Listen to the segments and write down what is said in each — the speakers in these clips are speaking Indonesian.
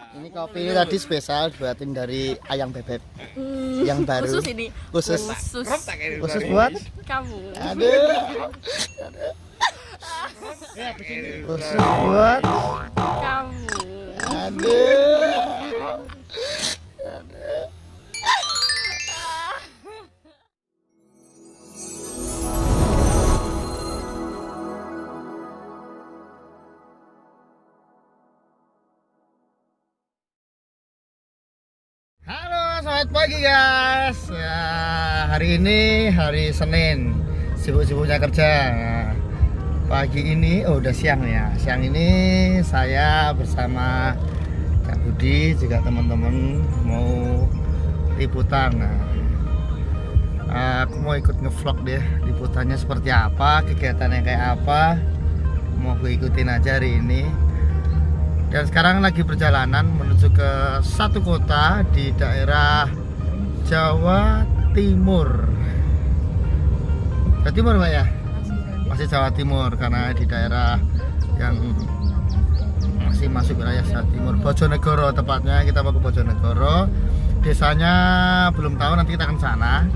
Ini kopi ini tadi spesial buatin dari ayam bebek yang baru. Khusus ini. Khusus buat Kamu. aduh. Khusus buat Kamu. aduh. Halo, selamat pagi guys. Ya, hari ini hari Senin, sibuk-sibuknya kerja. Nah, pagi ini, udah siang ya. Siang ini saya bersama Kak Budi juga teman-teman mau liputan. Nah, aku mau ikut ngevlog deh, liputannya seperti apa, kegiatannya kayak apa. Mau gue ikutin aja hari ini. Dan sekarang lagi perjalanan menuju ke satu kota di daerah Jawa Timur. Jawa Timur Mbak ya? Masih Jawa Timur karena di daerah yang masih masuk wilayah Jawa Timur, Bojonegoro tepatnya. Kita mau ke Bojonegoro. Desanya belum tahu, nanti kita akan sana.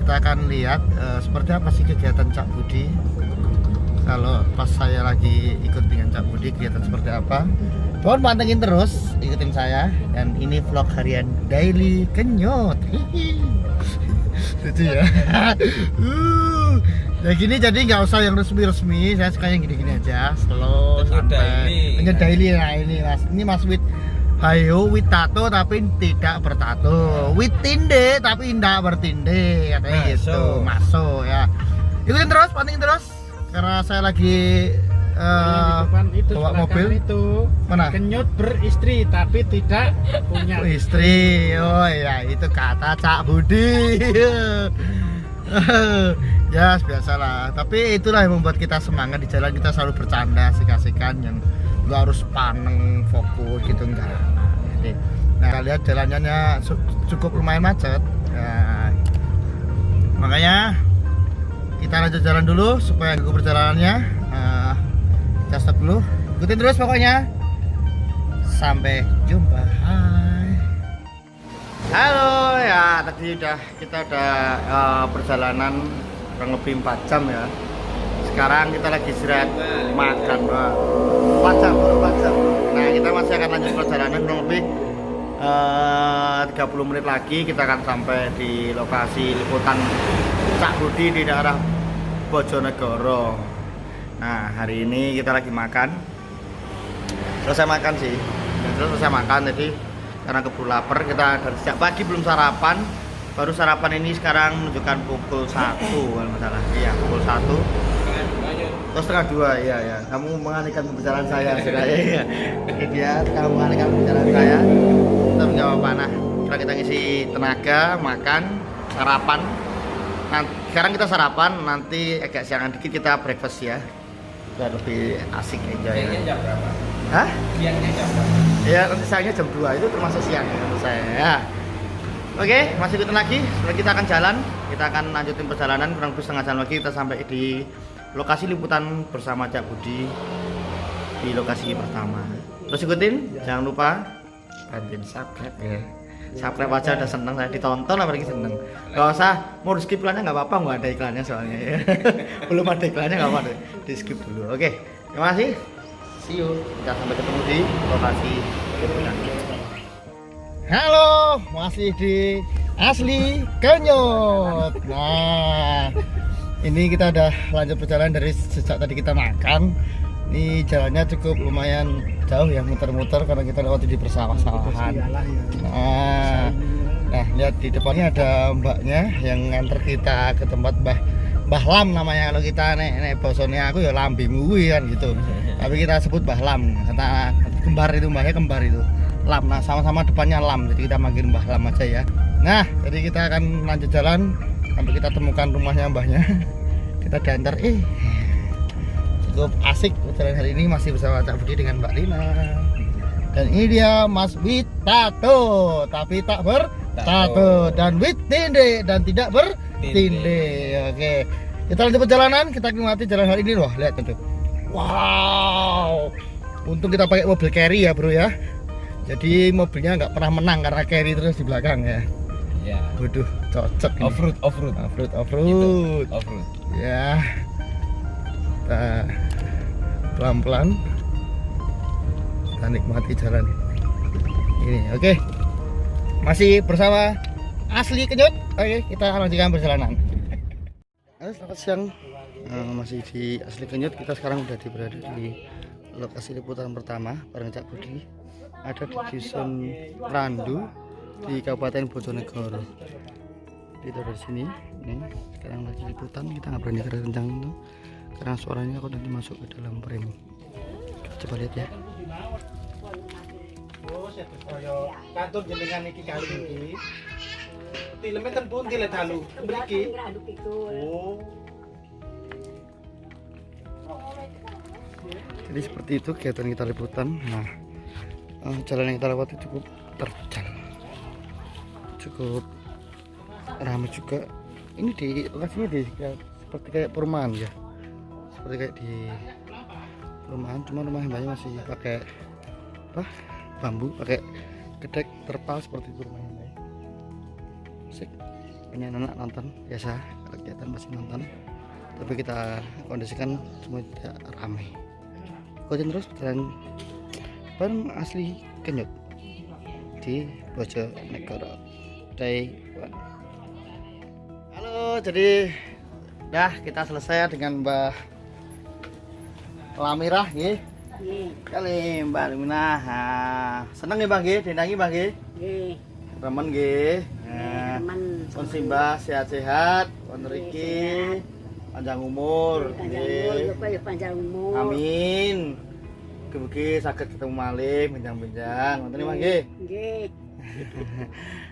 Kita akan lihat seperti apa sih kegiatan Cak Budi. Kalau pas saya lagi ikut dengan Cak Budi, kegiatan seperti apa. Mohon pantengin terus, ikutin saya. Dan ini vlog harian daily kenyot. Lucu ya. Ya gini, jadi nggak usah yang resmi-resmi. Saya suka yang gini-gini aja, slow, santai. Hanya daily. Nah ini mas, with hayo with tato tapi tidak bertato, with tinde tapi tidak bertinde, katanya gitu. Masuk ya. Ikutin terus, pantengin terus. Karena saya lagi itu bawa mobil itu mana? Kenyut beristri tapi tidak punya istri. Oh ya, itu kata Cak Budi. Ya biasalah, tapi itulah yang membuat kita semangat di jalan. Kita selalu bercanda, asik-asikan, yang nggak harus paneng fokus gitu, enggak. Nah kita lihat jalannya cukup lumayan macet ya, makanya kita lanjut jalan dulu supaya gak perjalanannya. Kita stop dulu, ikutin terus pokoknya. Sampai jumpa. Hai. Halo ya, tadi kita udah perjalanan kurang lebih 4 jam ya. Sekarang kita lagi istirahat makan, Pak. 4 jam, baru 4 jam. Nah, kita masih akan lanjut perjalanan kurang lebih 30 menit lagi. Kita akan sampai di lokasi liputan Cak Budi di daerah Bojonegoro. Nah, hari ini kita lagi makan. Selesai makan sih. Selesai makan tadi karena keburu lapar. Kita dari sejak pagi belum sarapan. Baru sarapan ini sekarang menunjukkan pukul 1 kalau masalah. Iya, pukul 1. Terus setengah 2, iya ya. Kamu mengalihkan pembicaraan saya sudah ya. Oke dia, kamu mengalihkan pembicaraan saya. Tapi nggak apa-apa. Nah, kita ngisi tenaga, makan, sarapan. Nah, sekarang kita sarapan, nanti agak siangan dikit kita breakfast ya. Biar lebih asik enjoy. Siangnya jam berapa? Hah? Siangnya jam berapa? Ya nanti siangnya jam 2, itu termasuk siang menurut saya ya. Oke, masih ikutin lagi. Setelah kita akan jalan, kita akan lanjutin perjalanan kurang lebih setengah jam lagi. Kita sampai di lokasi liputan bersama Cak Budi di lokasi pertama. Terus ikutin, jangan lupa bantuin subscribe ya. Subscribe aja udah seneng, saya ditonton apalagi seneng. Gak usah mau di skip iklannya, nggak apa-apa, nggak ada iklannya soalnya ya. Belum ada iklannya, nggak apa-apa, di skip dulu. Oke, terima kasih. See you. Kita sampai ketemu di lokasi liputan. Halo, masih di Asli Kenyot. Nah, ini kita udah lanjut perjalanan dari sejak tadi kita makan. Ini jalannya cukup lumayan jauh ya, muter-muter karena kita lewati di persawah-sawahan. Nah, lihat di depannya ada mbaknya yang nganter kita ke tempat Mbah Lam namanya. Kalau kita nek bosone aku ya Lambi Muwi kan gitu. Tapi kita sebut Mbah Lam. Kata kembar itu, mbahnya kembar itu. Lam. Nah, sama-sama depannya Lam. Jadi kita manggil Mbah Lam aja ya. Nah, jadi kita akan lanjut jalan sampai kita temukan rumahnya mbahnya. Kita diantar cukup asik perjalanan hari ini, masih bersama Cak Budi dengan Mbak Lina. Dan ini dia Mas with tato tapi tak bertato, dan with tinde dan tidak bertinde. Oke, kita lanjut perjalanan, kita nikmati jalan hari ini loh. Lihat tuh. Wow, untung kita pakai mobil carry ya bro ya. Jadi mobilnya nggak pernah menang karena carry terus di belakang ya. Ya. Waduh, cocok ini. Off-road, off-road. Off-road. Gitu. Off-road. Ya. Kita pelan-pelan kita nikmati jalan ini. Oke. Masih bersama Asli Kenyot. Oke, kita lanjutkan perjalanan. Halo, selamat siang. Masih di Asli Kenyot. Kita sekarang udah berada di lokasi liputan pertama bareng Cak Budi. Ada di dusun Randu di Kabupaten Bojonegoro. Kita dari sini, nih sekarang lagi liputan. Kita nggak berani kencang itu karena suaranya aku nanti masuk ke dalam frame. Coba lihat ya. Oh, saya koyo kantor jenengan iki kali iki. Tileme ten pundi le dalu? Mriki. Oh. Jadi seperti itu kegiatan kita liputan. Nah, jalan yang kita lewati cukup terjal, cukup ramai juga. Ini di lokasinya seperti kayak perumahan ya, seperti kayak di perumahan, cuma rumah mbaknya masih pakai apa, bambu, pakai gedek terpal seperti itu rumahnya mbak. Asik, banyak anak nonton biasa, kegiatan masih nonton, tapi kita kondisikan semua tidak ramai. Ikutin terus jalan bareng Asli Kenyot di Bojonegoro, Taiwan. Halo, jadi kita selesai dengan Mbak Lamirah nggih. Kali Mbak Lamirah. Seneng nggih Mbak nggih, dinangi Mbak nggih. Nggih. Remen nggih. Remen. Pun simbah sehat-sehat, pun riki panjang umur. Nggih. Panjang umur. Amin. Mugi-mugi saged ketemu malih benjang-benjang. Ngoten Mbah nggih. Nggih.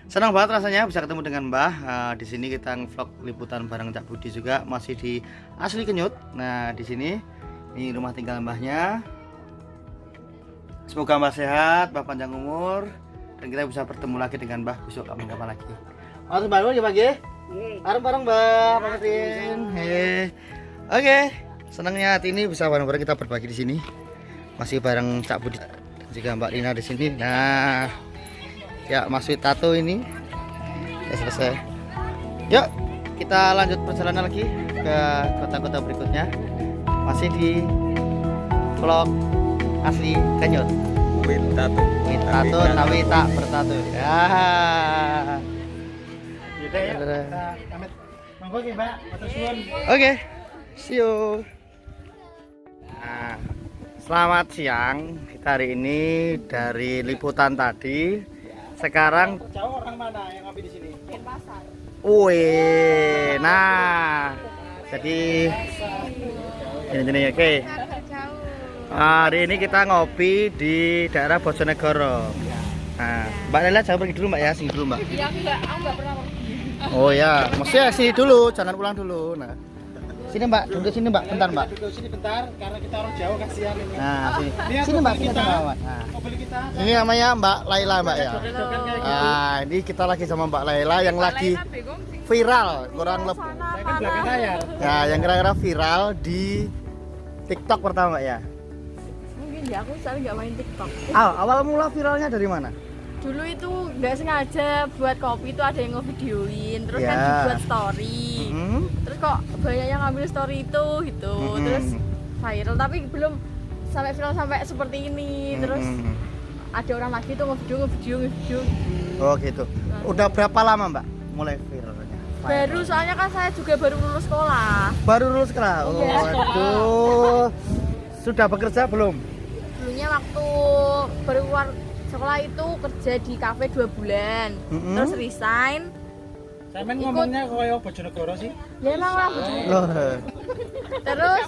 Senang banget rasanya bisa ketemu dengan Mbah. Di sini kita vlog liputan bareng Cak Budi juga, masih di Asli Kenyot. Nah, di sini ini rumah tinggal Mbahnya. Semoga Mbah sehat, Mbah panjang umur, dan kita bisa bertemu lagi dengan Mbah besok kapan-kapan lagi. Matur bareng ya Mbah nggih. Nggih. Bareng-bareng Mbah, pamitin. Oke, senangnya hati ini bisa bareng-bareng kita berbagi di sini. Masih bareng Cak Budi dan juga Mbak Lina di sini. Nah, ya Mas Tato ini ya selesai. Yuk, kita lanjut perjalanan lagi ke kota-kota berikutnya. Masih di vlog Asli Kenyot. Wit tato. Wit tato tapi tak bertato. Ya. Yaudah ya. Kita pamit. Monggo nggih, Mbak. Matur suwun. Oke, see you. Nah, selamat siang. Kita hari ini dari liputan tadi. Sekarang Jauh orang mana yang ngopi di sini? Denpasar. wih, nah, jadi ini oke. Hari ini kita ngopi di daerah Bojonegoro. Nah, Mbak Lela jangan pergi dulu Mbak ya, sini dulu Mbak. Iya, aku enggak pernah pergi. Oh ya, mesti sini dulu, jangan pulang dulu. Nah, sini Mbak, duduk sini Mbak, bentar Mbak. Duduk sini bentar karena kita orang jauh kasihan ini. Nah, sini, Ini sini Mbak, mobil kita sama Mbak. Nah, mobil kita. ini namanya Mbak Laila Mbak ya. Joget-joget kayak gitu. Nah, ini kita lagi sama Mbak Laila yang lagi viral, kurang lebih. Saya kan belakang layar. Ya, yang kira-kira viral di TikTok pertama Mbak ya. Mungkin ya, aku soalnya nggak main TikTok. Awal mula viralnya dari mana? Dulu itu nggak sengaja buat kopi itu ada yang ngevideoin, terus kan Ya. dibuat story. Hmm? Terus kok banyak yang ngambil story itu gitu, Mm-mm. terus viral. Tapi belum sampai viral sampai seperti ini. Terus Hmm. ada orang lagi tuh ngevideo. Oh gitu. Udah berapa lama Mbak mulai viralnya? Baru soalnya kan saya juga baru lulus sekolah. Baru lulus sekolah. Oh, Iya. aduh. Sudah bekerja belum? Dulunya waktu baru keluar sekolah itu kerja di kafe 2 bulan, Mm-mm. terus resign. Saya main ngomongnya koyo Bojonegoro sih. Ya emang lah, Loh. terus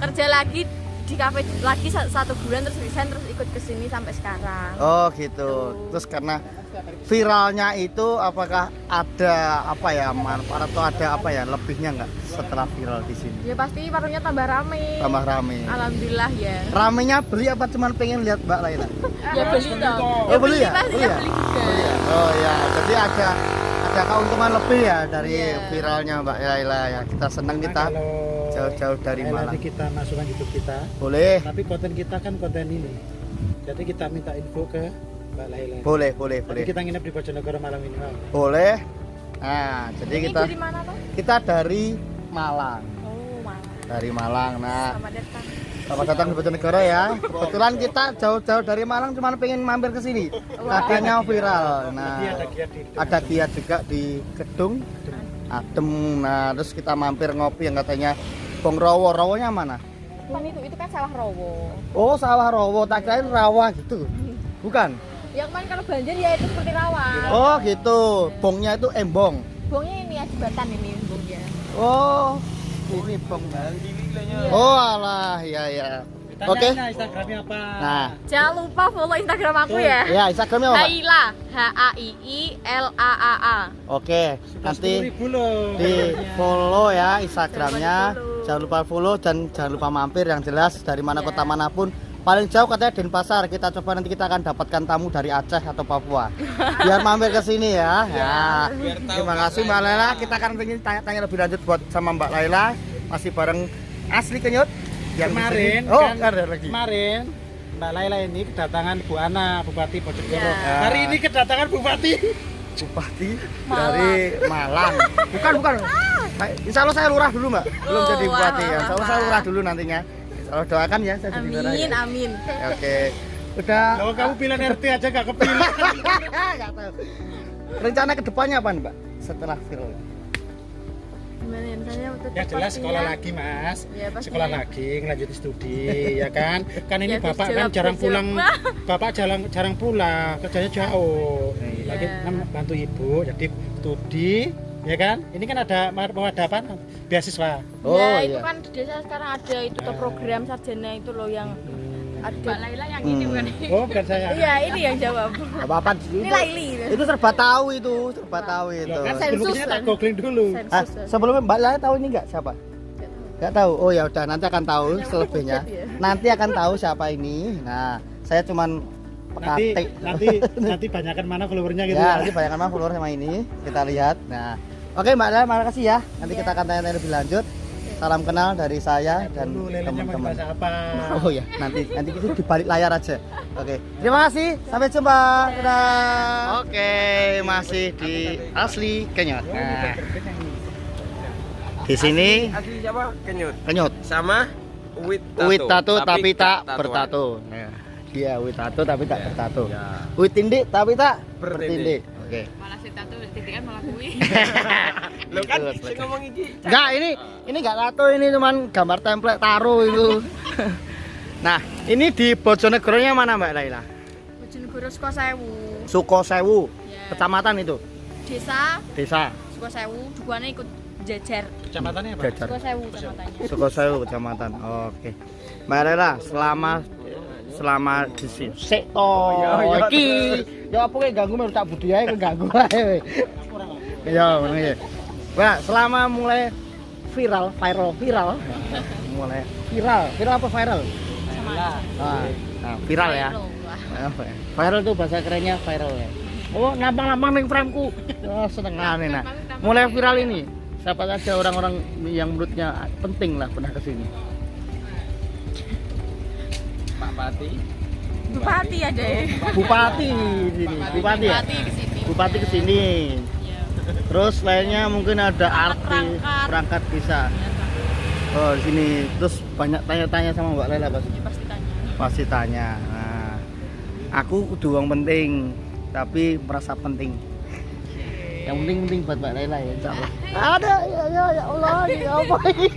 kerja lagi di kafe lagi 1 bulan, terus resign, terus ikut ke sini sampai sekarang. Oh gitu. Terus karena viralnya itu apakah ada apa ya manfaat atau ada apa ya lebihnya nggak setelah viral di sini? Ya pasti warungnya tambah rame. Tambah rame. Alhamdulillah ya. Ramenya beli apa cuman pengen lihat Mbak Laila? Ya beli dong. Oh beli ya? Pasti Beli ya ya? beli juga. Beli ya? Oh ya, jadi ada keuntungan lebih ya dari Iya. viralnya Mbak Laila ya. Kita senang kita Kalau jauh-jauh dari Malang. nanti kita masukkan YouTube kita. Boleh. Tapi konten kita kan konten ini. Jadi kita minta info ke Mbak Laila. Boleh. Jadi kita nginep di Bojonegoro malam ini, Bang. Boleh. Nah, jadi Ini kita dari mana tuh? kita dari Malang. Oh, mana? Dari Malang. Nah, Selamat datang. selamat datang di Bojonegoro ya. Kebetulan kita jauh-jauh dari Malang cuma pengen mampir ke sini. Katanya viral. Nah, Jadi ada giat di ada giat juga di Gedung Adem. Nah, terus kita mampir ngopi yang katanya Bong Rowo. Rowonya mana? Bukan itu kan sawah rowo. Oh, sawah Rowo. Tak kirain rawa gitu. Bukan. Ya kemarin kalau banjir ya itu seperti rawa. Oh, gitu. Bongnya itu embong. Bongnya ini jembatan ini bongnya. Oh, ini bong. Oh, alah, ya. Oke. Tanya Instagramnya apa? Nah, Jangan lupa follow Instagram aku ya. ya Instagramnya apa? Laila HAIILAAA. Oke, nanti 10.000 loh. di follow ya Instagramnya. Jangan Jangan lupa follow dan jangan lupa mampir, yang jelas dari mana kota manapun. Paling jauh katanya Denpasar. Kita coba nanti kita akan dapatkan tamu dari Aceh atau Papua. Biar mampir ke sini ya. Ya. Terima kasih Mbak Laila. Kita akan ingin tanya-tanya lebih lanjut buat sama Mbak Laila. Masih bareng Asli Kenyut. Yang Kemarin di sini. Oh, kan, ada lagi. Kemarin Mbak Laila ini kedatangan Bu Ana, Bupati Bojonegoro. Ya. Hari ini kedatangan Bupati. Bupati Malang. dari Malang. Bukan. Insya Allah saya lurah dulu Mbak. Belum Oh, jadi bupati ya. Insya Allah saya wah. lurah dulu nantinya. Insya Allah doakan ya saya jadi lurah ya. Amin. Oke. Udah. Loh, kamu pilihan RT aja gak kepilih. Nggak tahu. Rencana kedepannya apa Mbak? Setelah viral. Gimana ya? Misalnya tetap Ya jelas sekolah pastinya. lagi Mas. Ya, pasti. Sekolah lagi, ngelanjutin studi ya kan. Kan ini Ya, Bapak kan berjawab, jarang pulang. berjawab. Bapak jarang pulang, kerjanya jauh. Iya. Lagi kan bantu ibu, jadi studi ya kan. Ini kan ada mau ada apa? Beasiswa. Oh, ya itu iya. kan di desa sekarang ada itu tuh program sarjana itu loh yang ada. Mbak Laila yang ini bukan? Oh, bukan saya. Iya ini yang jawab. Apa-apa. Ini Laili. Itu serba tahu itu, serba tahu itu. Loh, kan Sensus, sebelumnya tak kan? googling dulu. Ah, sebelumnya Mbak Laila tahu ini nggak siapa? Nggak tahu. Oh ya udah nanti akan tahu Yang selebihnya. udah ya. Nanti akan tahu siapa ini. Nah, saya cuman Nanti pekatik. nanti banyakan mana followernya gitu. Ya, nanti banyak mana follower sama ini. Kita lihat. Nah, oke Mbak Laila, makasih ya. Nanti kita akan tanya-tanya lebih lanjut. Salam kenal dari saya dan Dulu lelenya mau teman-teman. dibahas apa? Oh ya, nanti itu di balik layar aja. Oke. Terima kasih. Sampai jumpa. Dadah. Oke, masih di Asli Kenyot. Nah, di sini Asli siapa? Kenyut. Kenyot. Sama Wit tato tapi tak tatuan. bertato. Nah, dia wit tato tapi tak bertato. Ya. Wit tindik tapi tak Bertindik. bertindik. Oke. Malah si tato titikan malah kuwi. Lo kan Betul, saya ngomong iki. Enggak, ini enggak tato, ini cuman gambar template taro itu. Nah, ini di Bojonegoro-nya mana Mbak Laila? Bojonegoro Sukosewu. Sukosewu, Ya. kecamatan itu. Desa Desa Sukosewu, dukuannya ikut jajar. Kecamatannya apa? Jajar. Sukosewu kecamatannya. Sukosewu kecamatan. Oke. Mbak Laila, selama di sini. Sik to. Iki. Ya apa kowe ganggu merusak budaya kowe ganggu ae. Ya, ngono ya. Mbak, selama mulai viral. Mulai viral apa viral? Nah, viral ya. Apa ya? Viral itu bahasa kerennya viral ya. Oh, nampang-nampang ning frameku. Oh, senengan nah. Mulai viral ini, siapa saja orang-orang yang menurutnya penting lah pernah ke sini. Pak Pati. Bupati ada ya. Bupati di sini, bupati ya. Bupati ke sini. Bupati ke sini. Iya. Terus lainnya mungkin ada artis, Perangkat. perangkat bisa. Oh, di sini. Terus banyak tanya-tanya sama Mbak Laila pasti. Ya, pasti tanya. Pasti tanya. Nah, aku udah uang penting, tapi merasa penting. Yang penting buat Mbak Laila ya, insya Allah. Ada ya Allah, ini apa ini?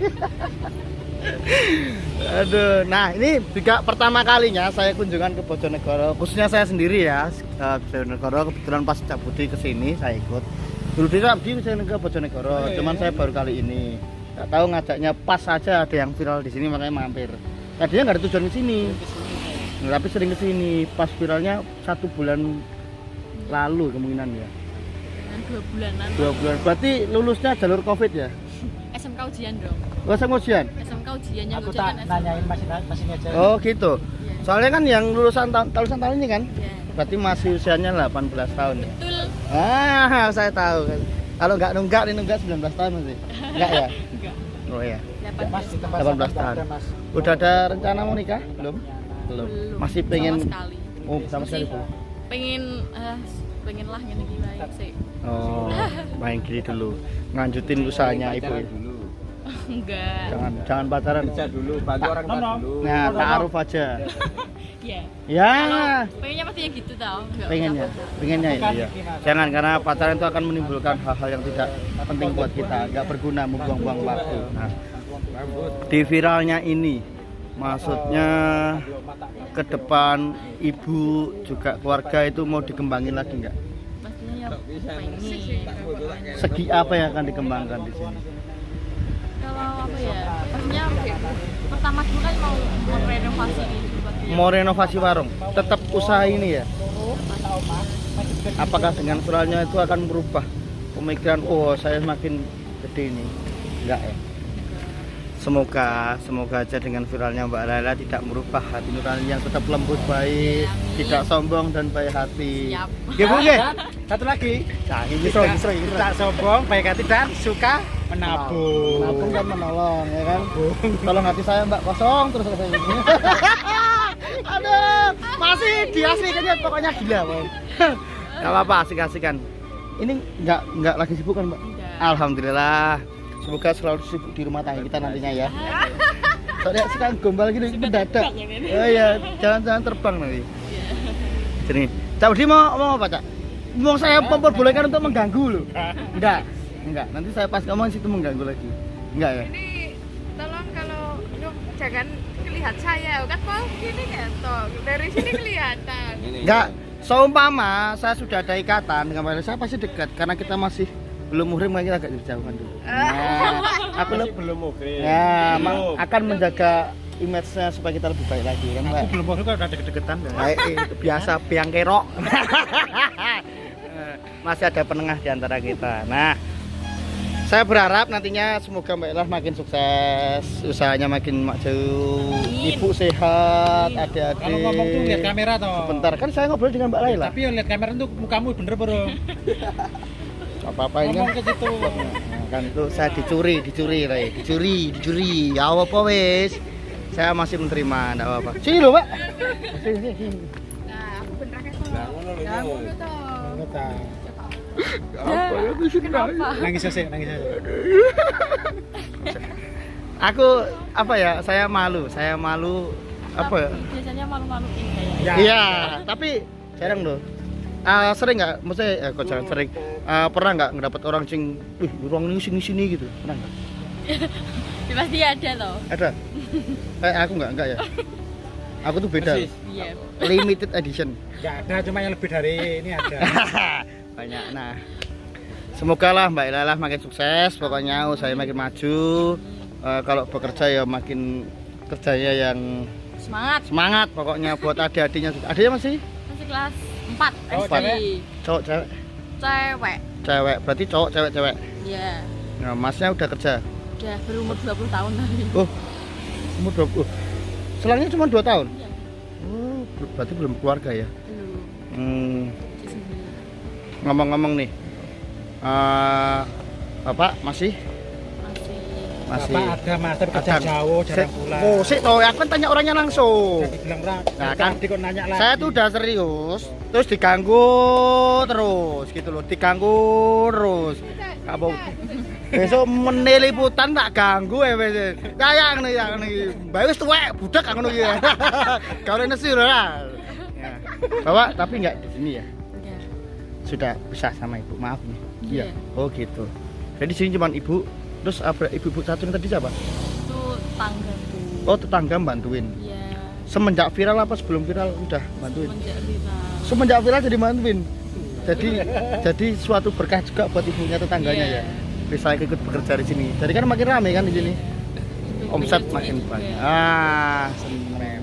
Aduh, nah ini juga pertama kalinya saya kunjungan ke Bojonegoro, khususnya saya sendiri ya, Bojonegoro. Kebetulan pas Cak Budi kesini saya ikut. Dulu dia Abdi ke Bojonegoro, cuman saya baru kali ini. Gak tahu ngajaknya pas saja ada yang viral di sini makanya mampir. Tadinya nggak ada tujuan ke sini, tapi sering ke sini. Pas viralnya 1 bulan lalu kemungkinan ya. Dan 2 bulanan. 2 bulan. Berarti lulusnya jalur Covid ya? SMK ujian dong. Gak usah ujian? SMK ujiannya Aku ujian tak kan nanyain masih aja. Oh gitu. Soalnya kan yang lulusan tahun ini kan, Iya. berarti masih usianya 18 tahun ya. Betul. Ah, saya tahu. Kalau nggak nunggak 19 tahun masih. Enggak ya? Enggak. Oh iya. 18. Mas di tempat 18 tahun. Mas. Udah ada rencana mau nikah? Belum? Belum. Masih pengen Sama sekali. Oh, sama sekali belum. Pengen lah ngene iki wae sih. Oh, main gini dulu. Nganjutin usahanya ibu. Pacaran dulu. Enggak. Jangan pacaran. Kerja dulu, bantu orang tua dulu. Nah, ta'aruf aja. Iya. Ya. Pengennya pasti yang gitu tau. Enggak Pengennya iya. Jangan, karena pacaran itu akan menimbulkan hal-hal yang tidak penting buat kita, nggak berguna, membuang-buang waktu. Nah, di viralnya ini, maksudnya ke depan ibu juga keluarga itu mau dikembangin lagi nggak? Pastinya ya pengen. Segi apa yang akan dikembangkan di sini? Kalau apa ya? Pastinya pertama dulu kan mau renovasi gitu. Mau renovasi warung, tetap usaha ini ya? Apakah dengan viralnya itu akan merubah pemikiran, oh saya makin gede ini? Enggak ya? Semoga aja dengan viralnya Mbak Laila tidak merubah hati nurani yang tetap lembut, baik, tidak sombong dan baik hati. Siap. Ya Bu, ya. Satu lagi. Nah, ini Tak sombong, baik hati dan suka menabung. Nabung dan menolong, ya kan? Tolong hati saya Mbak kosong terus kayak ini. Aduh, masih diasihkan pokoknya gila, Bang. Enggak apa-apa, asik-asikan. Ini enggak lagi sibuk kan, Mbak? Enggak. Alhamdulillah. Semoga selalu sibuk di rumah tangga kita nantinya ya. Soalnya sekarang gombal gini mendadak. Oh iya, jangan terbang nanti. Jadi, Cak Budi mau apa, Cak? Mau saya memperbolehkan untuk mengganggu loh. Enggak. Nanti saya pas ngomong situ mengganggu lagi. Enggak ya? Ini tolong kalau jangan lihat saya kan mau gini kan toh dari sini kelihatan. Enggak. Seumpama saya sudah ada ikatan dengan Mbak Laila, saya pasti dekat karena kita masih belum muhrim, kita agak dijauhan dulu. Nah, aku belum muhrim. ya akan menjaga image-nya supaya kita lebih baik lagi kan, Mbak. Aku belum mau udah deket-deketan ya. Baik, itu biasa biang kerok. Masih ada penengah di antara kita. Nah, saya berharap nantinya semoga Mbak Ella makin sukses, usahanya makin maju, ibu sehat, adik-adik. Kalau ngomong tuh lihat kamera toh. Sebentar, kan saya ngobrol dengan Mbak Laila. Tapi yang lihat kamera tuh mukamu bener bro. Apa-apa ini Ngomong ke situ. Nah, kan itu saya dicuri, Ray. Dicuri. Ya apa wes? Saya masih menerima, enggak apa-apa. Sini loh, Pak. Sini. Nah, aku bener kan toh. Nah, ngono lho. Nah, ngono toh. Apa ya aku sini Nangis aja. Aku apa ya? Saya malu apa ya? Biasanya malu-maluin kayak. Ya. Iya, tapi jarang loh. Sering nggak? Maksudnya kok jarang sering. Pernah nggak ngedapat orang sing, ruang ini sini gitu? Pernah nggak? Ya, pasti ada toh. Ada. Aku nggak ya. Aku tuh beda. Persis. Iya. Limited edition. Gak ada, cuma yang lebih dari ini ada. Banyak. Nah, semoga lah Mbak Laila makin sukses. Pokoknya usaha makin maju. Kalau bekerja ya makin kerjanya yang semangat. Pokoknya buat adik-adiknya. Adiknya masih Kelas 4 Cowok, SD. cewek? cowok cewek. Cewek. Berarti cewek. Iya. Nah, masnya udah kerja. Udah berumur 20 tahun tadi. Oh, umur 20. Selangnya cuma 2 tahun. Iya. Oh, berarti belum keluarga ya. Belum. Ngomong-ngomong nih, Bapak masih? Bapak ada mas, tapi kerja jauh, jarang pulang. Oh, sih toh, aku kan tanya orangnya langsung. Jadi bilang Nah, kan kok nanya lagi. Saya tuh udah serius, terus diganggu terus gitu loh, Kamu besok meneliputan tak ganggu ya wes. Kayak nih, bae wis tuwek budak ngono iki. Kalau nasi lah. Ya. Bapak tapi nggak di sini ya. Iya. Sudah pisah sama ibu, maaf nih. Iya. Oh gitu. Jadi di sini cuma ibu, terus apa ibu satu ini tadi siapa? Itu tanggaku. Oh tetangga bantuin. Iya. Semenjak viral apa sebelum viral udah bantuin? Semenjak viral. Semenjak viral jadi bantuin. Jadi suatu berkah juga buat ibunya tetangganya Iya. ya. Bisa ikut bekerja di sini. Jadi kan makin ramai kan di sini. Omset makin banyak. Seneng.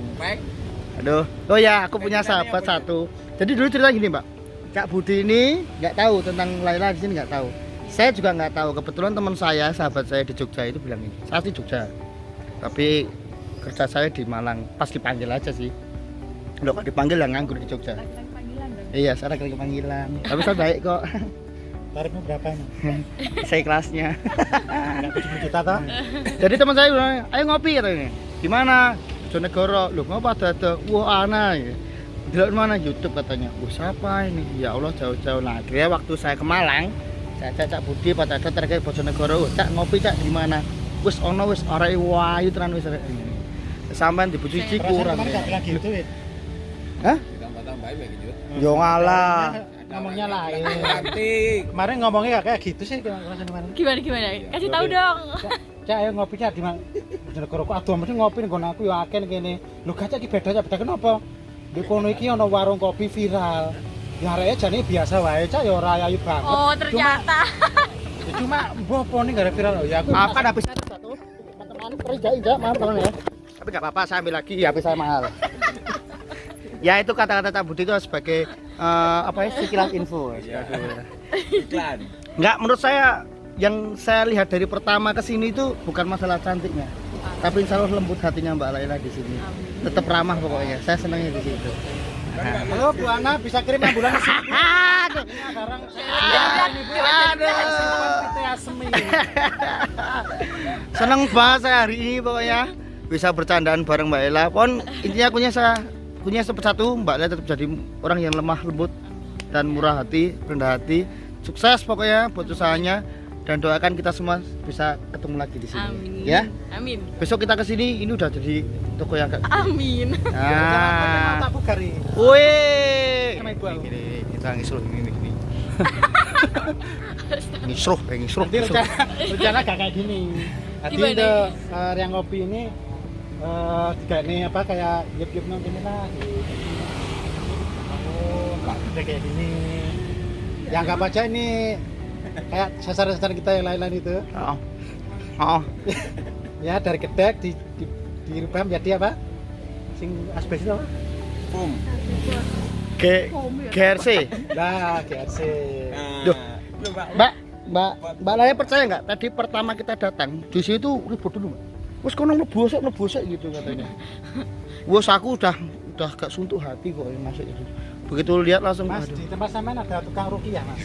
Aduh. Oh ya, aku punya sahabat satu. Jadi dulu cerita gini, Mbak. Kak Budi ini nggak tahu tentang Laila di sini, nggak tahu. Saya juga nggak tahu. Kebetulan teman saya, sahabat saya di Jogja itu bilang ini. Saya di Jogja. Tapi kerja saya di Malang. Pas dipanggil aja sih. Loh, kok dipanggil lah nganggur di Jogja. Iya, saya lagi panggilan. Tapi saya baik kok. Tarifnya berapa ini? Saya kelasnya. Enggak 70 juta toh? Jadi teman saya bilang, ayo ngopi katanya. Di mana? Bojonegoro. Loh, ngapa ada? Wah, ana. Delok mana YouTube katanya. Siapa ini? Ya Allah jauh-jauh. Nah, akhirnya waktu saya ke Malang, saya ajak Cak Budi pada terkait Bojonegoro. Cak ngopi Cak di mana? Wis ono wis arek wayu tenan wis arek ini. Sampean dibujuki kurang. Enggak bilang gitu ya. Hah? Ditambah-tambahin lagi Jut. Yo ngalah. Ngomongnya lain. Cantik. Kemarin ngomongnya gak kayak gitu sih rasanya kemarin. Gimana? Kasih tahu dong. Cak ayo ngopi Cak di mana? Bojonegoro kok aduh mesti ngopi nggon aku yo akeh kene. Lho gak Cak iki beda kenapa? Di kono iki ana warung kopi viral. Ya areke jane biasa wae Cak ya ora ayu banget. Oh, ternyata. Cuma mbah apa nih gara viral ya aku. Apa habis satu? Teman-teman kerja injak maaf tolong ya. Tapi enggak apa-apa, saya ambil lagi HP saya mahal. Ya itu kata-kata Cak Budi itu sebagai apa ya sekilas info. Iklan. Enggak, menurut saya yang saya lihat dari pertama ke sini itu bukan masalah cantiknya, tapi insya Allah lembut hatinya Mbak Laila di sini. Tetap ramah pokoknya. Saya senangnya di situ. Halo Bu Ana, bisa kirim ambulans ke sini? Sekarang Seneng banget saya hari ini pokoknya bisa bercandaan bareng Mbak Laila. Pon intinya punya satu Mbak Laila tetap jadi orang yang lemah lembut dan murah hati, rendah hati. Sukses pokoknya buat usahanya dan doakan kita semua bisa ketemu lagi di sini. Amin. Ya. Amin. Besok kita ke sini ini udah jadi toko yang agak. Amin. Ah. tak bugari. Wih. Sama ibu aku. Ini kita ngisruh ini. Ngisruh. Nanti rencana gak kayak gini. Nanti Gimana? untuk yang ngopi ini tiga ini apa kayak yup nanti lah. Oh, udah kayak gini. Yang anggap aja ini kayak sasaran kita yang lain-lain itu. Oh. Ya dari gedek dirubah menjadi apa? Sing asbes itu apa? Boom. GRC. Nah, GRC. Duh. Mbak Laila percaya nggak? Tadi pertama kita datang di situ ribut dulu. Wes kono mlebu sik gitu katanya. Wes aku udah gak suntuk hati kok masuk itu. Begitu lihat langsung Mas, aduh. di tempat sampean ada tukang rukiah, Mas.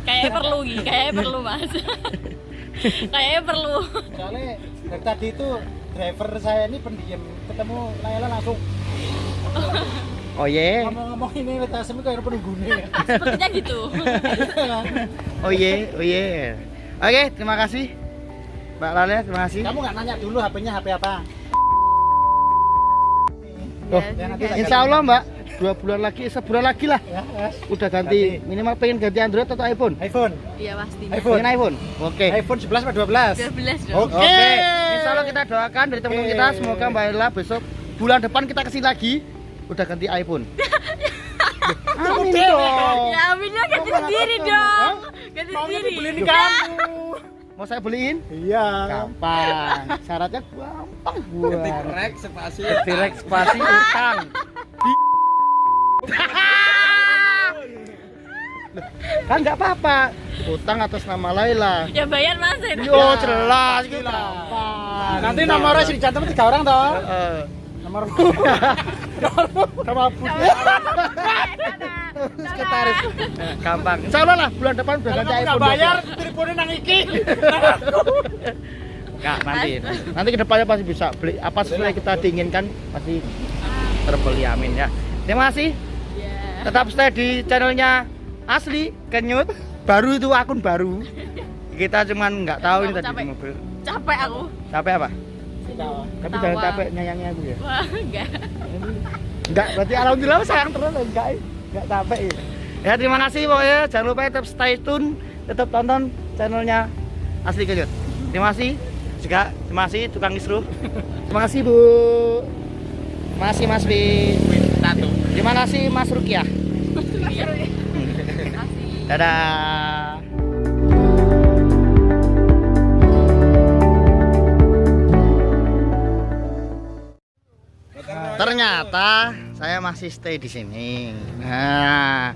Kayaknya perlu Mas. Kayaknya perlu. Soalnya dari tadi itu driver saya ini pendiam, ketemu Laila langsung Oh ye. ngomong-ngomong ini letasem kayak penunggune. Sepertinya gitu. Oh ye. Oke, terima kasih. Mbak Laila, terima kasih. Kamu nggak nanya dulu HP-nya HP apa? Oh, Ya, nanti juga. tak Insya Allah Mbak, 2 bulan lagi, sebulan lagi lah. Ya, Mas. Udah ganti, minimal pengen ganti Android atau iPhone? iPhone. Iya pasti. iPhone. Pengen iPhone? Oke. iPhone 11 atau 12? 12 dong. Oke. Oke. Insya Allah kita doakan dari teman-teman Oke. kita, semoga Mbak Laila besok bulan depan kita kesini lagi udah ganti iPhone. Amin dong. Ya aminnya ganti sendiri dong. Ganti sendiri. Beliin kamu. Mau saya beliin? Iya. Gampang. Syaratnya gampang buat. Direk spasi. Direct spasi utang. Kan nggak apa-apa. Utang atas nama Laila. Ya bayar Mas. Yo jelas gitu. Gampang. Nanti nomornya sih dicatat 3 orang toh. Nomor Sama Bu. Sekretaris. Gampang. Insya Allah lah bulan depan udah ganti iPhone. teleponnya nang iki. Enggak, nanti kedepannya pasti bisa beli apa sesuai kita diinginkan pasti terbeli, amin ya. Terima kasih. Ya. Tetap stay di channelnya Asli Kenyut. Baru itu akun baru. Kita cuman nggak tahu ini Aku tadi capek. di mobil. Capek aku. Capek apa? Tapi Tawa. jangan capek nyayangi aku ya. Wah, enggak. Enggak, berarti alhamdulillah sayang terus enggak capek ya. Ya terima kasih pokoknya, jangan lupa tetap stay tune, tetap tonton channelnya Asli Kenyut. Terima kasih juga, terima kasih tukang isru. Terima kasih Bu. Terima kasih Mas Bi. Terima kasih Mas Rukiah. Dadah. Ternyata saya masih stay di sini. Nah,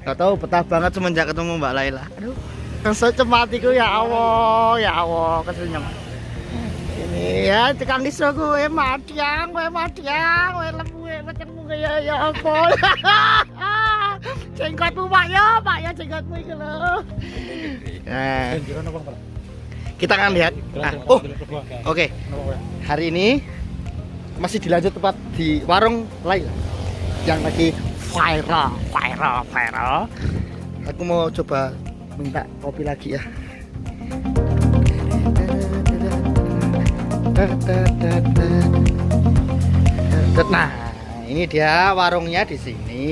gak tahu betah banget semenjak ketemu Mbak Laila. Aduh, secematiku ya Allah, kesenyum. Ini ya tukang isro gue matiang, gue lemu, ketemu ya ampun. Jenggotmu Pak ya jenggotmu iki lho. Nah, kita akan lihat. Nah, oke. Hari ini masih dilanjut tepat di warung lain yang lagi viral. Aku mau coba minta kopi lagi ya. Nah, ini dia warungnya di sini.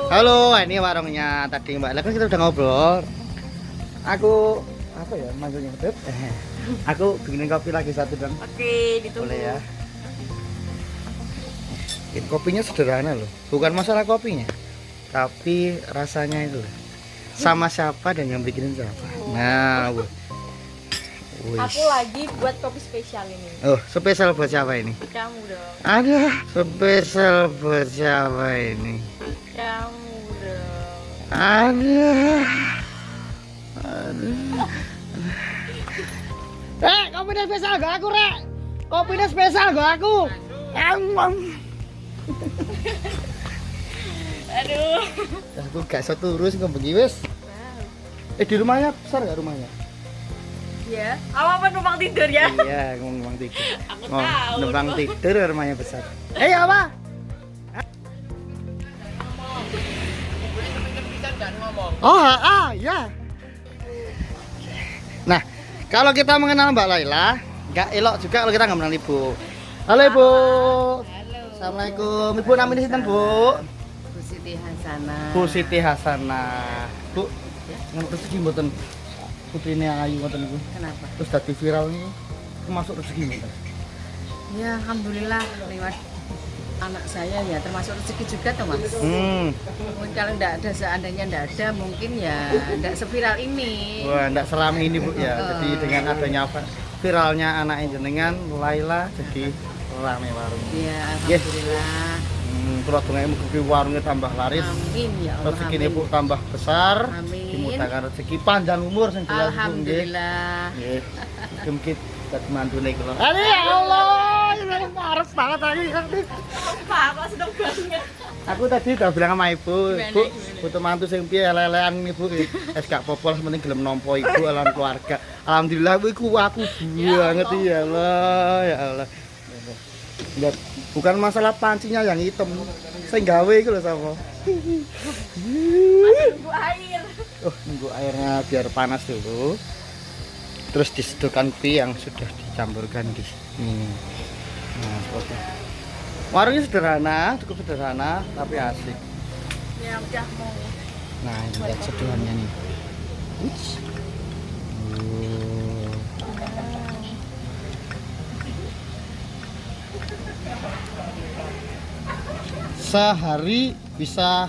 Halo, ini warungnya. Tadi Mbak Lek kita udah ngobrol. Aku apa ya manggilnya Beb? Aku bikinin kopi lagi satu dong. Oke, ditunggu. Boleh ya. Kopinya sederhana loh, bukan masalah kopinya, tapi rasanya itu loh. Sama siapa dan yang bikinin siapa. Nah, Aku lagi buat kopi spesial ini. oh, spesial buat siapa ini? Kamu dong. Ada spesial buat siapa ini? Kamu dong. Ada. Kopinya spesial gak aku, Rek? Kopinya spesial gak aku? Aduh. Aku gak iso turu sing bengi wis. Di rumahnya besar gak rumahnya? Ya. Apa numpang tidur ya? Iya, numpang tidur. Aku tahu. Numpang tidur rumahnya besar. Apa? Oh, ya. Nah, kalau kita mengenal Mbak Laila, nggak elok juga kalau kita nggak mengenal Ibu. Halo Ibu. Halo. Assalamualaikum. Ibu namanya sinten, Bu? Bu Siti Hasanah. Bu Siti Hasanah. Bu, ngerti rezeki mboten? Putrine ayu ngoten niku. Kenapa? Terus dadi viral niku termasuk rezeki mboten? Ya alhamdulillah lewat anak saya ya termasuk rezeki juga toh Mas. Mungkin kalau seandainya enggak ada mungkin ya enggak seviral ini. Wah, enggak selama ini Bu ya. Jadi dengan adanya viralnya anak jenengan Laila jadi rame warung. Ya alhamdulillah. Kula dongae mugi warungnya tambah laris. Amin ya Allah. Rezekine Bu tambah besar. Amin. Dimudahkan rezeki panjang umur sing jelas Bu nggih. Alhamdulillah. Nggih. Mugi dadi mantune kula. Aduh ya Allah, ini paras banget lagi. Pak, aku sedang banget. Aku tadi udah bilang sama Ibu, Bu, butuh mantu sing piye lelean Ibu. Wis gak apa-apa lah penting gelem nampa Ibu alam keluarga. Alhamdulillah Bu iku aku banget ya Allah, ya Allah. Enggak, bukan masalah pancinya yang hitam. Sing gawe iku lho sapa? Tunggu air. Oh, nunggu airnya biar panas dulu. Terus diseduhkan kopi yang sudah dicampurkan di sini. Nah, seperti itu. Warungnya sederhana, cukup sederhana, tapi asik. Ya udah mau. Nah, ini lihat seduhannya nih. Uits. Sehari bisa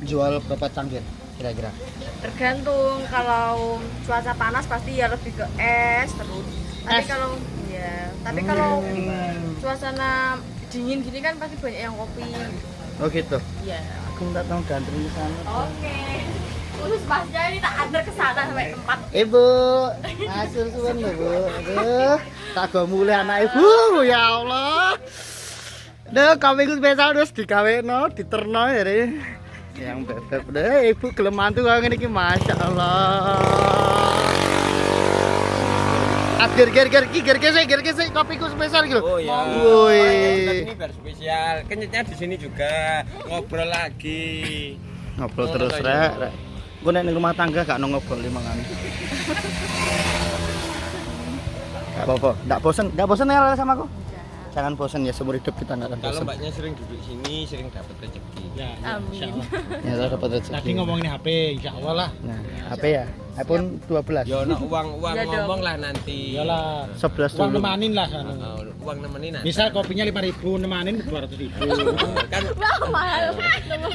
jual berapa cangkir kira-kira? Tergantung, kalau cuaca panas pasti ya lebih ke es terus. Tapi kalau suasana dingin gini kan pasti banyak yang kopi. Oh gitu. Iya. Aku minta tolong dianterin ke sana. Oke. Khusus Masnya ini tak antar ke sana sampai tempat. Ibu, hasil suwun lho, Bu. Aduh, tak go mulai anak Ibu, ya Allah. Duh, kami ku spesial terus digaweno, diterno ya deh. Yang bebek deh, Ibu gelem mantu kaya ngene iki, Masya Allah. Ger kopiku spesial gitu. Oh ya. Woi. Ini biar spesial. Kenyitnya di sini juga ngobrol lagi. Ngobrol terus rek. Gue nek ning rumah tangga gak ngobrol limangan. Gak apa-apa, gak bosen ya sama aku. Jangan bosan ya, seumur hidup kita nggak akan Kalau bosan. mbaknya sering duduk sini, sering dapat rezeki. Ya, Amin. insyaallah. Ya, saya dapat rezeki. Tadi ngomongin HP, insyaallah lah. Nah, HP ya? iPhone 12. Ya ono uang Ya, dong. ngomong lah nanti. Iyalah. 11 Uang dulu. nemanin lah kan. Uang nemenin nanti. Misal kopinya 5.000, nemanin 200.000. Kan Wah, mahal.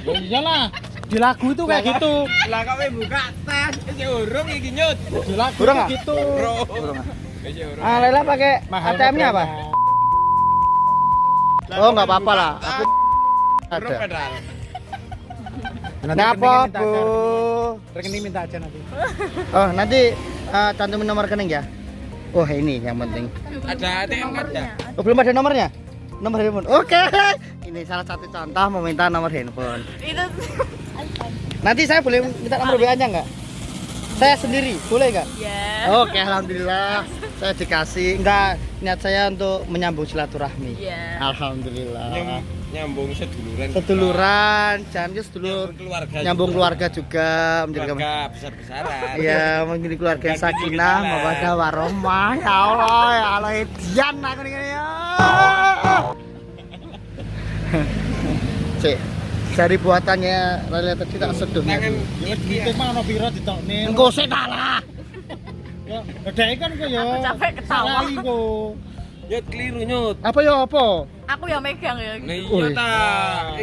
Ya iyalah. Di lagu itu kayak gitu. lah kamu buka tas, iki urung iki nyut. Di lagu Kurang itu nggak? gitu. Urung. Iki urung. Ah, Lela pakai Mahal ATM-nya apa? Oh, nggak apa-apa lah. Aku Urung ada. pedal. Nggak apa, Bu. Rekening minta aja nanti. Oh, nanti cantumin nomor rekening ya. Oh, ini yang penting. Ada ATM ada. Oh, belum ada nomornya? Nomor handphone. Oke. Ini salah satu contoh meminta nomor handphone. Itu Nanti saya boleh minta nomor WA-nya nggak? Saya sendiri, boleh nggak? ya. Oke, alhamdulillah. Saya dikasih. Enggak, niat saya untuk menyambung silaturahmi. Iya. Alhamdulillah. Nyambung seduluran. Seduluran, jangan ke sedulur. Nyambung keluarga juga menjadi keluarga besar-besaran. Iya, menjadi keluarga yang sakinah, mawaddah warahmah. Ya Allah edian aku nih ya. Cek, dari buatannya Raya tadi tak seduh. Tangan Itu mah ono piro ditokne. Engko sik tak lah. Ya, dhek kan kok ya. Aku capek ketawa. Salah iku. nyut keliru nyut. Apa ya apa? Aku yang megang ya. Nah iya Wih. ta.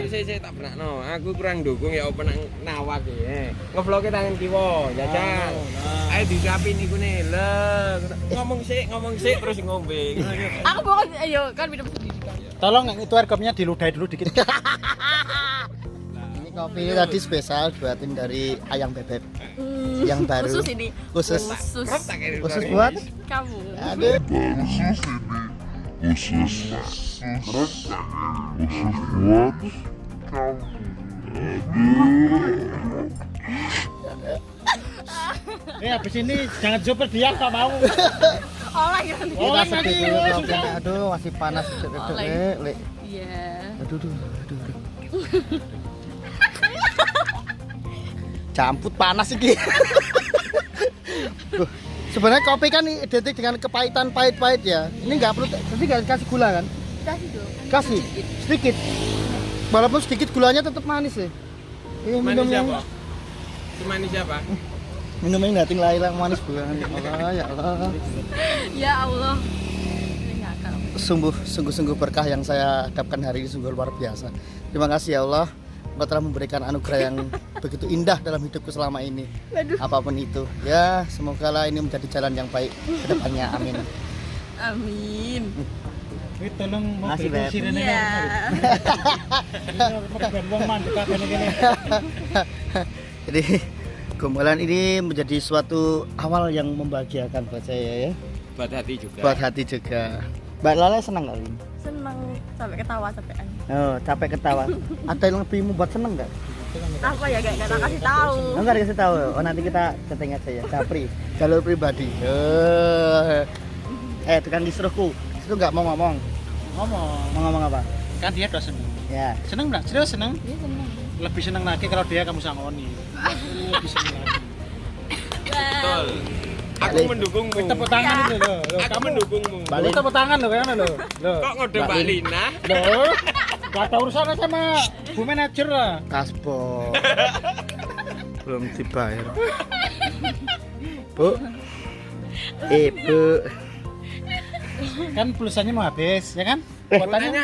Saya tak pernah no. Aku kurang dukung ya opo nang nawak ya. Ngevloge tangan kiwa, jajan. Ayo disiapin iku nih. Ngomong sik terus ngombe. Aku pokoknya ayo kan minum sendiri kan. Tolong itu air kopnya diludahi dulu dikit. Ini kopi tadi spesial buatin dari ayam bebek yang baru. Khusus ini. Khusus Khusus khusus buat kamu. aduh. Habis ini jangan joper dia tak mau. Oleh ya. Kita Oleh sedikit lagi, dulu sudah. kopinya. Aduh, masih panas sedikit. Oleh. Le. Iya. Aduh. Camput panas iki. Duh, sebenarnya kopi kan identik dengan kepahitan pahit-pahit ya. Ini nggak perlu, jadi nggak kasih gula kan? Kasih dong. Kasih sedikit. Walaupun sedikit gulanya tetap manis ya. Ini Manis minumnya. siapa? Manis siapa? Minumnya nggak tinggal hilang manis banget. Ya Allah. Ya Allah. Ini ngakak. Sungguh berkah yang saya dapatkan hari ini sungguh luar biasa. Terima kasih ya Allah. Engkau telah memberikan anugerah yang begitu indah dalam hidupku selama ini. Apapun itu, ya semoga lah ini menjadi jalan yang baik ke depannya. Amin. Amin. Wih tolong mau Makasih, beli Beb. sirene. Iya. Ben wong mandek kabeh ngene. Jadi gombalan ini menjadi suatu awal yang membahagiakan buat saya ya. Buat hati juga. Buat hati juga. Mbak Lala senang kali ini? Seneng sampai ketawa sampean. Oh, capek ketawa. Ada yang lebih membuat senang nggak? Apa ya gak tak kasih tahu. Enggak dikasih tahu. Oh nanti kita chatting aja ya. Capri, jalur pribadi. Tukang disuruhku. Itu nggak mau ngomong. Ngomong. Mau ngomong apa? Kan dia udah seneng. Ya. Seneng enggak? Serius seneng? Iya seneng. Lebih seneng lagi kalau dia kamu sangoni. Lebih seneng lagi. Betul. Aku mendukungmu. Tepuk tangan itu loh. Aku mendukungmu. Balik tepuk tangan loh kayaknya loh. Loh. Kok ngode Mbak Lina? Loh. Gak ada urusannya sama Bu Manajer lah. Kaspo. Belum dibayar. Bu. Ibu. Kan pulsanya mau habis, ya kan?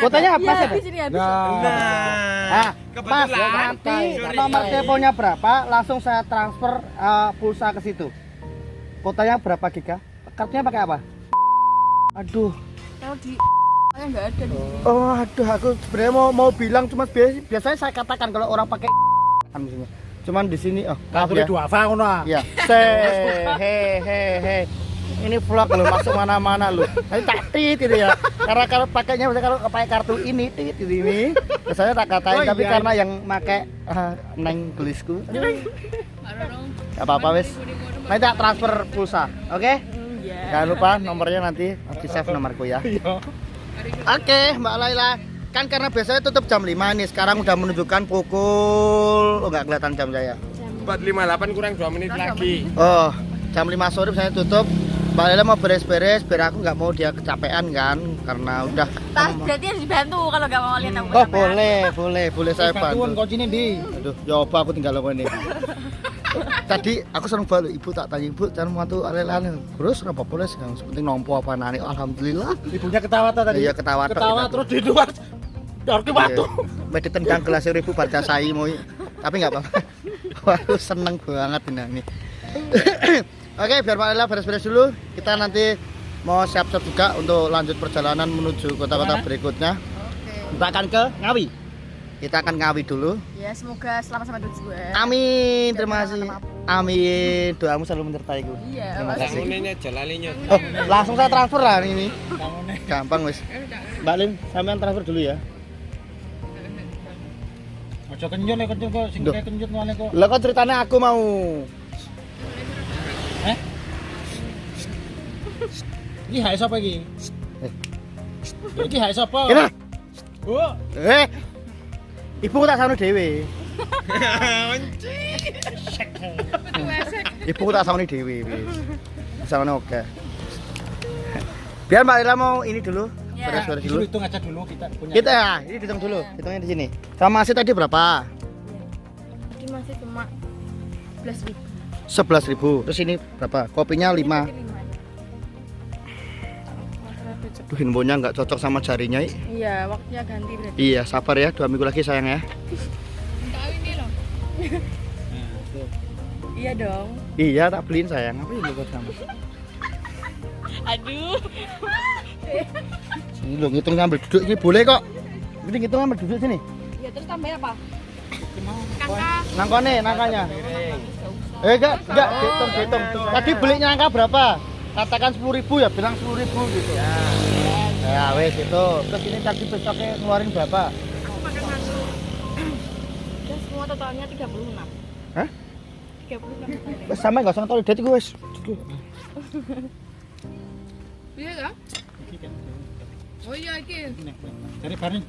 Kotanya apa Iya, sih? di sini habis. Ah, Mas, kebetulan. nanti Sorry. nomor teleponnya berapa? Langsung saya transfer pulsa ke situ. Kotanya berapa giga? Kartunya pakai apa? Aduh. Kalau di saya nggak ada di sini. Oh, aduh, aku sebenarnya mau bilang cuma biasanya saya katakan kalau orang pakai kan maksudnya. Cuman di sini Kartu ya. dua apa ngono ah. Ya. He. Ini vlog lo masuk mana-mana lo. Nanti tak tit itu ya. Karena kalau pakainya kalau pakai kartu ini tit ini. Biasanya tak katain Oh, tapi iya. karena yang pakai neng gelisku. Gak apa-apa wes. Nanti tak transfer pulsa. Oke? Iya. Jangan lupa nomornya nanti di save nomorku ya. Iya. Oke, Mbak Laila. Kan karena biasanya tutup jam 5 nih. Sekarang udah menunjukkan pukul enggak kelihatan jam saya. 4:58 kurang 2 menit lagi. Oh, jam 5 sore saya tutup. Mbak Laila mau beres-beres biar aku nggak mau dia kecapean kan karena udah. Berarti harus dibantu kalau nggak mau lihat aku Oh, sampean. boleh saya Bantuan bantu. kuncinya di. Aduh, ya apa aku tinggal apa ini. Tadi aku seneng banget ibu tak tanya ibu jangan mantu alel-alel. Terus apa boleh sekarang penting nompo apa nani. Alhamdulillah. Ibunya ketawa tuh tadi. Iya, ketawa tok Ketawa kita. terus di luar. Darke batu. Mbak ditendang gelas ibu baca sai mau. Tapi nggak apa-apa. Waduh, seneng banget ini. Oke, biar Pak Lela beres-beres dulu. Kita nanti mau siap-siap juga untuk lanjut perjalanan menuju kota-kota berikutnya. Oke. Kita akan ke Ngawi. Kita akan Ngawi dulu. Ya semoga selamat sampai tujuan. Amin, terima Jangan kasih. kemana-mana. Amin, doamu selalu menyertaiku. Iya. Terima Mas. kasih. Sangunene jalalnya. Oh, langsung saya transfer lah ini. Tangannya. Gampang wis. Mbak Lin, sampean transfer dulu ya. Ojo kenyut nek kenyut kok sing Duh. kayak kenyut ngene kok. Lah kok ceritanya aku mau. Ini hai sapa iki? Iki hae sapa? Kira. Bu. Ibu tak sauni dhewe. Ibu tak sauni dhewe wis. Sauni oke. Biar Mbak Ira mau ini dulu. Ya. Beres-beres dulu. Hitung aja dulu kita punya. Kita ya, ini hitung dulu. Hitungnya di sini. Sama masih tadi berapa? Tadi masih cuma 11.000. 11.000. Terus ini berapa? Kopinya 5. Duh, handphonenya nggak cocok sama jarinya. Iya, waktunya ganti berarti. Iya, sabar ya. 2 minggu lagi sayang ya. Enggak ini loh. Iya dong. Iya, tak beliin sayang. Apa ini kok sama? Aduh. Sini lo ngitung sambil duduk ini boleh kok. Ini ngitung sambil duduk sini. Ya terus tambah apa? Kakak Nangkone, nangkanya. Enggak, hitung. Tadi beli nangka berapa? Katakan 10.000 ya, bilang 10.000 gitu. Ya, wes itu. Terus ini tadi besoknya ngeluarin berapa? aku makan satu. Ya semua totalnya 36. Hah? 36. Wes sama enggak usah ngetol dadi wes. Iya kan? Oh iya iki. Dari bareng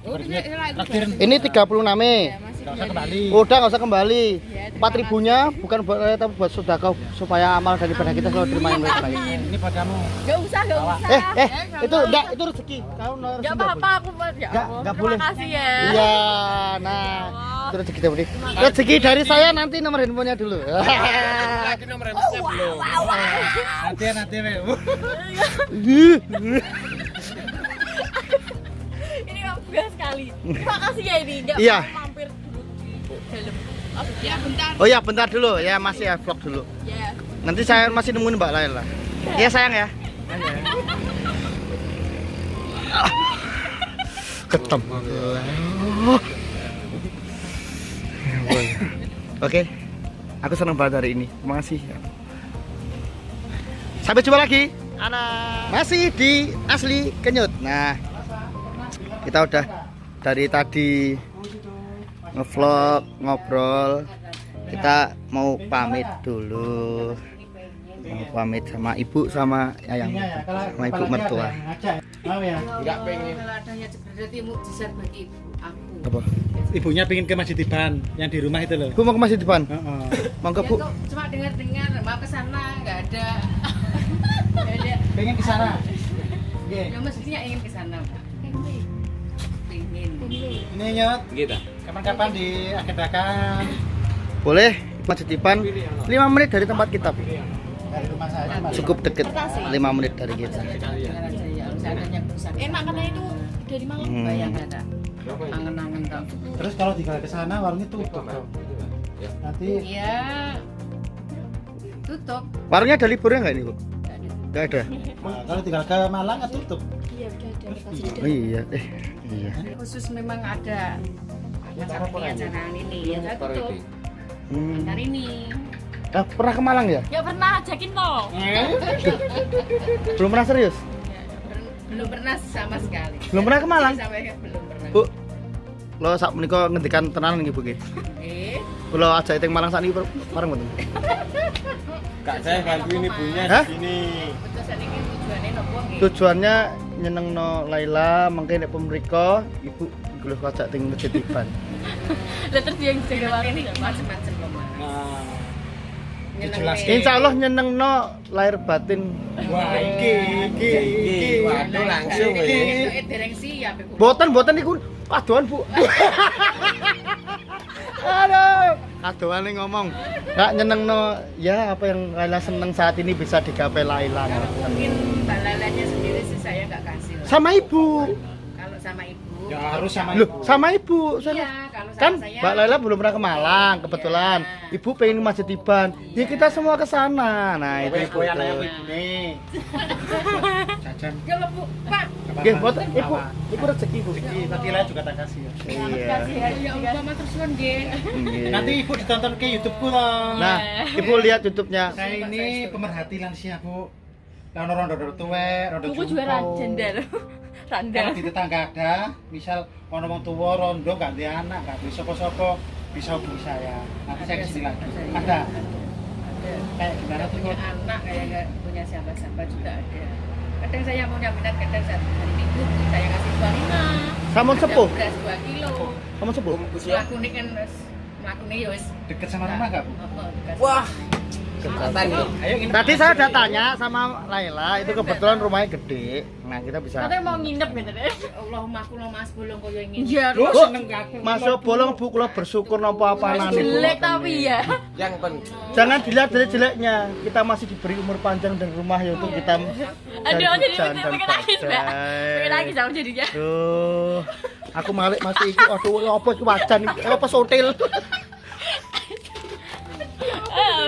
Oh iya itu. traktir. Ini 36. Ya, masih Enggak usah kembali. Udah nggak usah kembali. Ya, 4.000-nya bukan buat saya tapi buat sedekah supaya amal daripada kita selalu diterima yang baik. Ini buat kamu. Enggak usah. Itu enggak itu rezeki. Kau harus Enggak apa-apa aku buat ya. Enggak boleh. Terima kasih ya. Iya, nah itu rezeki dari rezeki dari saya nanti nomor handphonenya dulu. Lagi nomor handphonenya belum. Nanti we. Ini bagus sekali. Terima kasih ya ini. Enggak Iya. mampir dulu di dalam. Ya bentar. Oh ya, bentar dulu ya, masih ya vlog dulu. Ya. Nanti saya masih nemuin Mbak Laila. Iya sayang ya. Ketemu. Oke, aku senang banget hari ini. Terima kasih. Sampai jumpa lagi. Masih di Asli Kenyut. Nah, kita udah dari tadi ngevlog, ngobrol. Kita mau pamit dulu. Mau pamit sama ibu sama ayang, sama ibu mertua. Mau ya. Enggak pengen. Kalau adanya berarti mukjizat bagi ibu aku. Apa? Ibunya pengen ke Masjid Iban yang di rumah itu loh. Bu mau ke masjid depan? Heeh. Monggo Ya Bu. kok cuma dengar-dengar mau ke sana nggak ada. Nggak ada. Pengen ke sana. Nggih. Ya mestinya ingin ke sana. Pengen. Ini nyot. Kita. Kapan-kapan diagendakan Boleh masjid depan 5 menit dari tempat kita. Bu. dari rumah saya Mas. Cukup deket 5 menit dari kita. Dengar aja ya. Seandainya bisa. Enak karena itu dari Malang. Bayangkan tak. Angen-angen tak. Terus kalau tinggal ke sana warungnya tutup dong. Nanti Iya. Tutup. Warungnya ada liburnya nggak ini Bu? Nggak ada. kalau tinggal ke Malang ya tutup. Iya udah ada lokasi. Oh iya, iya. Khusus memang ada acara ini ya saya tutup. Hari ini. Pernah ke Malang ya? Ya pernah ajakin toh. Belum pernah serius? Ya, belum pernah sama sekali. Belum pernah ke Malang? Sampai belum pernah. Bu, lo saat menikah ngendikan tenanan nih Bu Ki. Eh, Kalau aja teng Malang sani bareng betul. Kak saya bantuin ibunya Hah? di sini. betul saat ini tujuannya nopo nggih? Tujuannya nyenengno Laila, mangke nek pemriko ibu gelem kocak teng Masjid Iban. Lah terus dia yang jaga warung Ini ini macam-macam loh, Mas. Nah, Nyenengin. dijelaskan. Insya Allah nyenengno lahir batin. Wah, iki. Waduh langsung Itu dereng siap ibu. Boten iku kadoan Bu. Aduh, kadoan ngomong. Enggak nyenengno ya apa yang Laila seneng saat ini bisa digapai Laila. Kalau mungkin Mbak Lalanya sendiri sih saya nggak kasih. Sama ibu. Kalau sama ibu. Ya harus sama Loh, ibu. sama ibu. Sana. Iya, kalau sama Kan saya. Mbak Laila belum pernah ke Malang kebetulan. Iya. Ibu pengen ke Masjid Iban. Ya kita semua ke sana. Nah, itu Kowe betul. anak ibu nih. Jajan. Ya loh, Bu. Pak. Nggih, boten ibu rezeki Bu. Tadi lain juga tak kasih ya. Iya. Ya Allah, Mas terus kan nggih. Nggih. Nanti ibu ditonton ke YouTube-ku loh. Nah, ibu lihat YouTube-nya. Saya ini pemerhati lansia, Bu. Lah ono rondo tuwek, rondo Buku juga jendel. Kalau di tetangga ada, misal ono wong tuwa rondo gak ada anak, gak bisa sapa-sapa, bisa hubungi saya. Nanti saya kesini lagi. Ada. Kayak gimana tuh? Punya anak kayak nggak punya siapa-siapa juga ada. Kadang saya punya minat, kadang satu hari minggu saya kasih 25. Sampun sepuh. Beras 2 kilo. Kamu sepuh. Melakukan kan melakukan ya wis. Deket sama rumah nggak, Bu? Wah, Ayo ini. Tadi saya udah tanya sama Laila, itu kebetulan rumahnya gede. Nah, kita bisa. Katanya mau nginep gitu deh. Allahumma kula mas bolong koyo ingin. Iya, Loh, seneng aku. masuk bolong Bu, kula bersyukur napa apaan Jelek tapi ya. yang penting Jangan dilihat jelek-jeleknya. Kita masih diberi umur panjang dan rumah ya untuk kita Aduh, cari jadi hujan dan pengen nangis, Mbak. Pengen badai. nangis aku jadinya. Tuh, aku malik masih iki. Aduh, apa iki wajan iki? Apa sotil?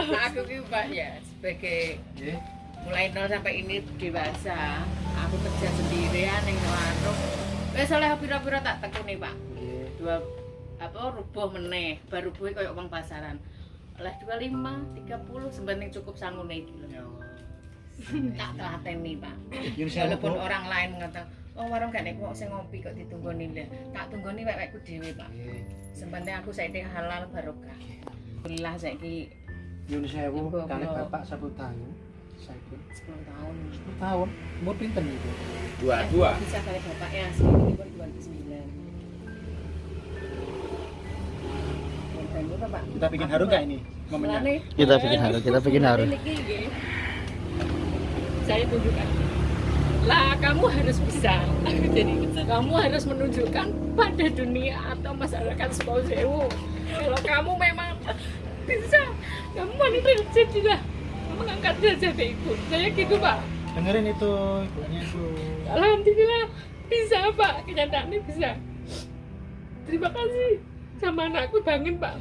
Aku ki Pak ya sebagai mulai 0 sampai ini dewasa. Aku kerja sendirian ning warung. Wis oleh pira-pira tak tekuni, Pak. Dua rubuh meneh, baru rubuh koyo wong pasaran. Oleh 25, 30 sebenarnya cukup sangune iki lho. Tak telateni, Pak. Walaupun orang lain mengatakan, "Oh, warung gak nek kok sing ngopi kok ditunggoni lho." Tak tunggoni wek-wekku dhewe, Pak. Sebenarnya aku saiki halal barokah. Alhamdulillah saiki Yun sewu Ibu, kali kalau- bapak sabut tahun. Saiki 10 tahun. 10 tahun. Umur pinten itu? dua. Bisa kali bapak ya, ini pun 29. Dan itu Pak. Kita bikin haru nggak ini momennya? Mulane, Kita bikin haru, kita bikin haru. niki nggih. Saya tunjukkan. Lah kamu harus bisa. Jadi kamu harus menunjukkan pada dunia atau masyarakat Sewu. Kalau kamu memang bisa, kamu wanita legit juga mengangkat derajat ibu. Saya gitu Pak. Dengerin itu ibunya itu. Alhamdulillah bisa Pak, kenyataannya bisa. Terima kasih sama anakku bangun Pak.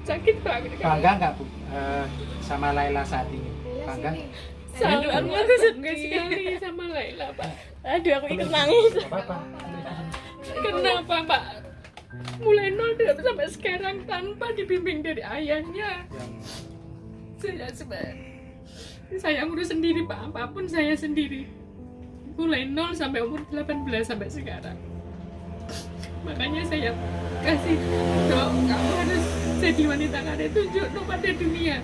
Sakit Pak. Bangga nggak, Bu? Sama Laila saat ini? Bangga? Sangat bangga sekali sama Laila Pak. Aduh aku ikut nangis. Nggak apa-apa. Kenapa Pak? Mulai nol sampai sekarang tanpa dibimbing dari ayahnya. Saya ngurus sendiri Pak, apapun saya sendiri. Mulai nol sampai umur 18 sampai sekarang. Makanya saya kasih doa, kamu harus jadi wanita karir, tunjuk pada dunia.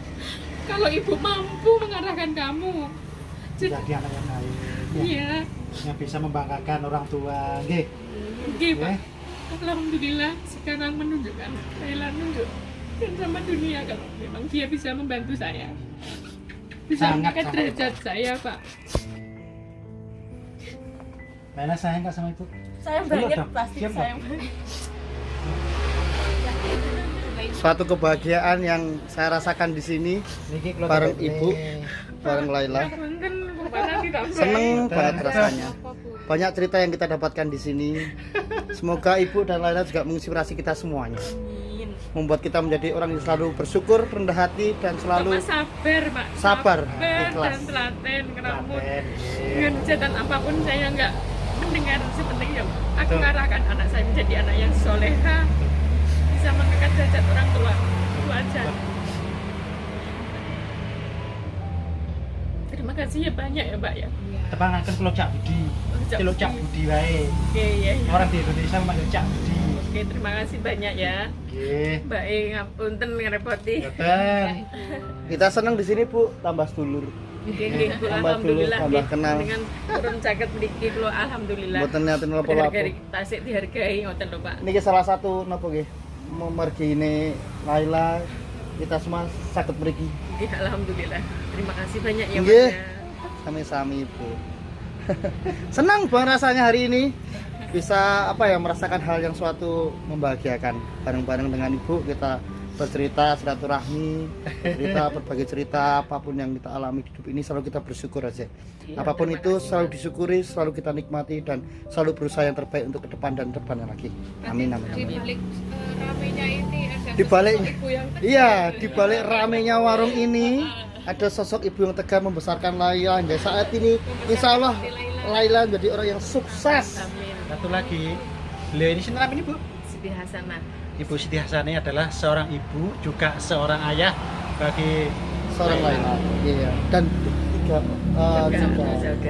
Kalau ibu mampu mengarahkan kamu, Jadi anak yang baik. Ya, iya, yang bisa membanggakan orang tua. Nggih. oke Pak. Eh. Alhamdulillah sekarang menunjukkan, Thailand nunjukkan sama dunia kalau memang dia bisa membantu saya, bisa Sangat, mengangkat sangat. derajat saya Pak. Laila sayang nggak sama ibu? Sayang Belum banget dong. pasti Diam, sayang banget. Suatu kebahagiaan yang saya rasakan di sini Niki kalau bareng tidak ibu, boleh. bareng Laila. Punten, Bapak ditambah. Seneng banget rasanya. Banyak cerita yang kita dapatkan di sini. Semoga ibu dan Laila juga menginspirasi kita semuanya. Membuat kita menjadi orang yang selalu bersyukur, rendah hati dan selalu Bapak sabar Pak, Sabar, dan ikhlas. telaten. Kenapa Laten. dengan kejahatan apapun saya nggak mendengar sepenting ya aku Betul. ngarahkan anak saya menjadi anak yang soleha, bisa mengangkat derajat orang tua. Itu aja. Terima kasih ya banyak ya Mbak ya. Tepangaken kula Cak Budi. Cak Celuk Cak Budi wae. Oke ya. Orang di Indonesia memanggil Cak Budi. Oke, terima kasih banyak ya. Nggih. Mbak ngapunten ngerepoti. Boten. kita seneng di sini bu, tambah sedulur. Nggih, Bu, Tambah dulu, alhamdulillah tambah nggih. kenal. Dengan turun caket mriki kula alhamdulillah. Mboten niatin lapo-lapo. Berharga tasik dihargai ngoten lho Pak. Niki salah satu napa nggih? Memergine Laila kita semua sakit mriki. Nggih, alhamdulillah. Terima kasih banyak ya Mas. Nggih. ya. Sami-sami ibu. Senang banget rasanya hari ini bisa merasakan hal yang suatu membahagiakan bareng-bareng dengan ibu. Kita bercerita silaturahmi, kita berbagi cerita apapun yang kita alami di hidup ini selalu kita bersyukur aja. Iya, Apapun terima itu kasih. selalu disyukuri, selalu kita nikmati dan selalu berusaha yang terbaik untuk ke depan dan depannya lagi. Amin amin. Di amin. balik ramenya ini ada Di balik- sosok ibu yang tegar. Iya, di balik ramenya warung ini ada sosok ibu yang tegar membesarkan Laila hingga saat ini. Insya Allah Laila menjadi orang yang sukses. Amin. Satu lagi. Beliau ini sinten namanya, Bu? Siti Hasanah. Ibu Siti Hasani adalah seorang ibu juga seorang ayah bagi Seorang Laila. Iya. Dan tiga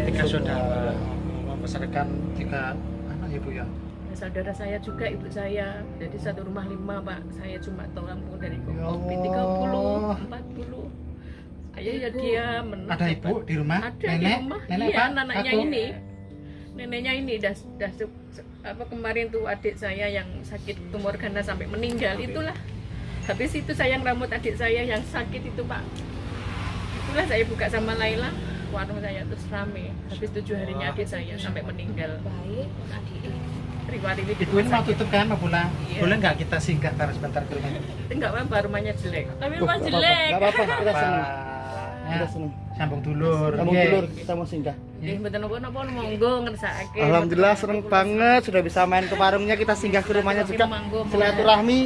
tiga saudara membesarkan tiga anak ibu ya. Saudara saya juga, ibu saya. Jadi satu rumah 5 Pak. Saya cuma tampung dari Ya kopi Allah. 30, 40. Ya dia menurut Ada ibu di rumah? ada di Nenek? rumah. Nenek Iya, Pak? neneknya Aku? ini. Neneknya ini apa kemarin tuh adik saya yang sakit tumor ganas sampai meninggal itulah. Habis itu sayang rambut adik saya yang sakit itu Pak. Itulah saya buka sama Laila, warung saya terus rame. Habis 7 harinya adik saya sampai meninggal. Baik, adik. Riwari di Ibu ini mau tutup kan, mau pulang? Iya. Boleh nggak kita singgah taruh sebentar ke rumahnya? Enggak apa-apa rumahnya jelek. Tapi Duh, rumah nggak jelek. apa-apa, kita seneng. Ya, Kita seneng. sambung dulur. Kamu Oke. dulur, kita mau singgah. Nggih mboten napa-napa monggo ngersake. Alhamdulillah seneng banget sudah bisa main ke warungnya, kita singgah ke rumahnya juga. Silaturahmi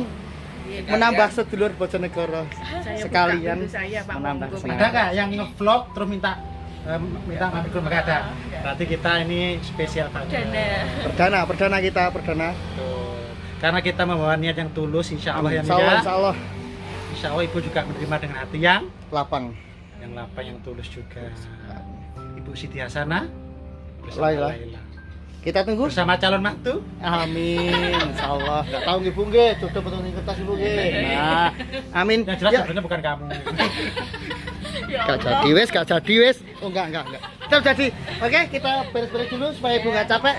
menambah sedulur Bojonegoro. Sekalian menambah Ada semangat. nggak yang ngevlog terus minta ngambil ke rumah? Nggak ada. Berarti kita ini spesial banget. Perdana kita. Tuh. Karena kita membawa niat yang tulus, insya Allah ya Insya Allah, Mika. insya Allah. Insya Allah ibu juga menerima dengan hati yang Lapang. lapang, yang tulus juga. Ibu Siti Hasanah bersama Laila. Laila. Kita tunggu. Bersama calon mantu. Amin. Insya Allah. Gak tahu ibu nggih, tutup betul ning kertas ibu nggih. Nah, amin. Yang jelas Ya. sebenarnya bukan kamu. Gak jadi wes. Oh enggak. Tetap jadi. Oke, kita beres-beres dulu supaya ibu nggak capek.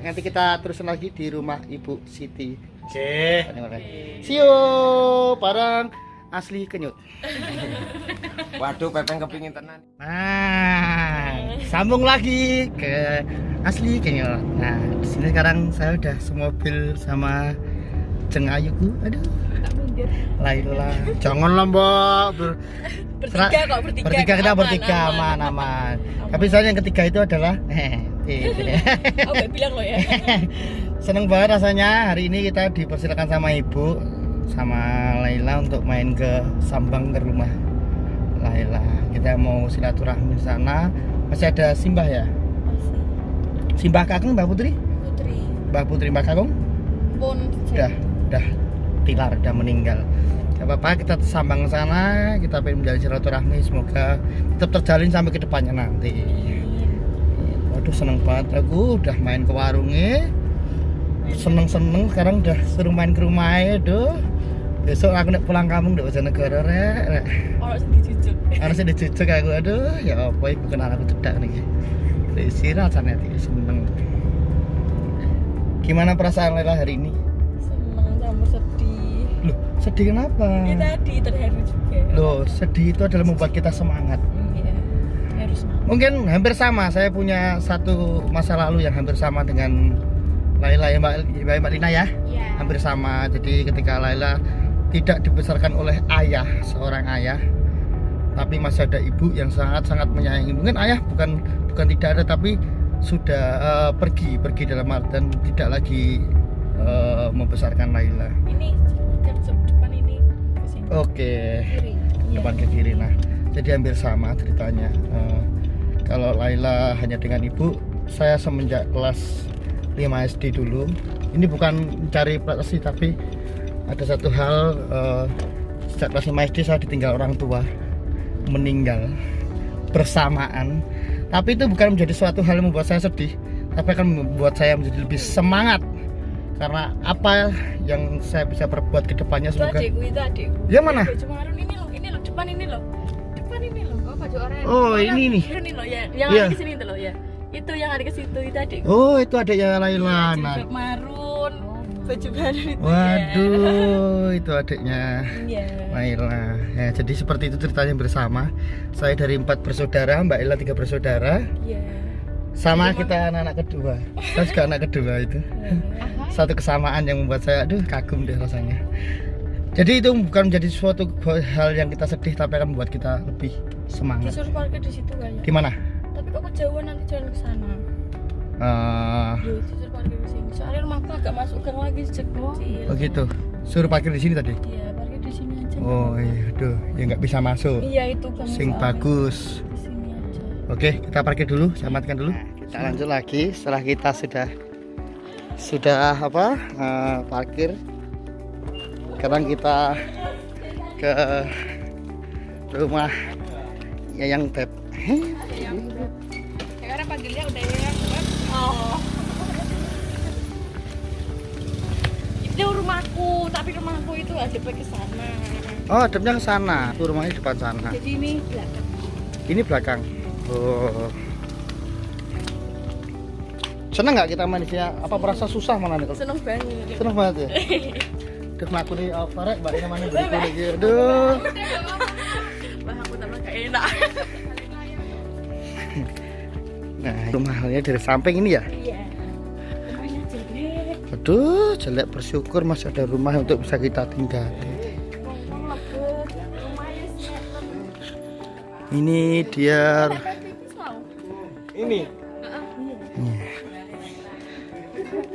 Nanti kita terusin lagi di rumah Ibu Siti. Oke. See you bareng asli kenyut. Waduh, Pepeng kepingin tenan. Nah, sambung lagi ke asli kenyut. Nah, di sini sekarang saya udah semobil sama Jeng Ayuku. Aduh. Laila. Jangan lah, Mbak. Bertiga kita bertiga aman. Tapi soalnya yang ketiga itu adalah Aku bilang lo ya. seneng banget rasanya hari ini kita dipersilakan sama ibu sama Laila untuk main ke Sambang ke rumah Laila. Kita mau silaturahmi di sana. Masih ada Simbah ya? Simbah Kakung Mbak Putri? Mbak Putri Mbak Kakung? Pun Udah tilar, udah meninggal. Gak apa-apa, kita sambang ke sana, kita pengen menjalin silaturahmi, semoga tetap terjalin sampai ke depannya nanti. Waduh, seneng banget aku udah main ke warungnya. Seneng sekarang udah suruh main ke rumahnya. Aduh, besok aku nek pulang kampung di Bojonegoro rek. orang sedih cucuk. Harusnya dicucuk aku. Aduh, ya apa iku kenal aku cedak nih. Risi rasanya seneng. Gimana perasaan Laila hari ini? Seneng campur sedih. Loh, sedih kenapa? Ya tadi terharu juga. Loh, sedih itu adalah membuat kita semangat. Iya, harus semangat. Mungkin hampir sama, saya punya satu masa lalu yang hampir sama dengan Laila ya Mbak Lina ya. Iya. Hampir sama. Jadi ketika Laila tidak dibesarkan oleh ayah, seorang ayah, tapi masih ada ibu yang sangat-sangat menyayangi. Mungkin ayah bukan tidak ada, tapi sudah pergi dalam artian tidak lagi membesarkan Laila. Ini depan ini ke sini. Oke. Kiri. Depan ke kiri. Nah, jadi hampir sama ceritanya. Kalau Laila hanya dengan ibu, saya semenjak kelas 5 SD dulu. Ini bukan mencari prestasi, tapi ada satu hal, sejak kelas 5 SD saya ditinggal orang tua, meninggal bersamaan. Tapi itu bukan menjadi suatu hal yang membuat saya sedih, tapi akan membuat saya menjadi lebih semangat. Karena apa yang saya bisa perbuat ke depannya, Itu semoga. adikku. Yang mana? Baju marun ini loh, depan ini loh. Oh, baju oranye. Oh, ini nih. Ini loh ya, yang Iya. ada ke sini itu loh ya. Itu yang ada ke situ itu adikku. Oh, itu adiknya Laila. Nah, Jilbab marun, baju baru itu. waduh, itu adiknya Iya. Laila. Ya, jadi seperti itu ceritanya bersama. Saya dari 4 bersaudara, Mbak Ella 3 bersaudara. Iya. Sama kita anak kedua. Saya juga anak kedua itu. Satu kesamaan yang membuat saya aduh kagum deh rasanya. Jadi itu bukan menjadi suatu hal yang kita sedih, tapi akan membuat kita lebih semangat. Disuruh parkir di situ kayaknya. Di mana? Tapi kok kejauhan nanti jalan ke sana. Yo, disuruh parkir di sini. Soalnya rumahku agak masuk gang lagi sejak kecil. Oh gitu. Suruh parkir di sini tadi. Iya, parkir di sini aja. Oh iya, aduh, ya nggak bisa masuk. Iya, itu gang. Sing soalnya. bagus. Di sini aja. Oke, kita parkir dulu, saya matikan dulu. Kita lanjut lagi setelah kita sudah parkir. Sekarang kita ke rumah Yayang Beb. Sekarang panggilnya udah ya. Oh. Itu rumahku, tapi rumahku itu ada ke sana. Oh, ademnya ke sana. Tuh rumahnya di depan sana. Jadi ini belakang. Ini belakang. Oh. Seneng nggak kita main di sini? Apa merasa susah malah nih? Seneng banget. Seneng banget ya. Terus aku nih Farek, mbak ini mana beriku lagi. Aduh. Wah, aku tambah gak enak. Nah, rumah halnya dari samping ini ya. Iya. Rumahnya jelek. Aduh, jelek, bersyukur masih ada rumah untuk bisa kita tinggali. Ngomong lebet. Rumahnya siap. Ini dia. Ini.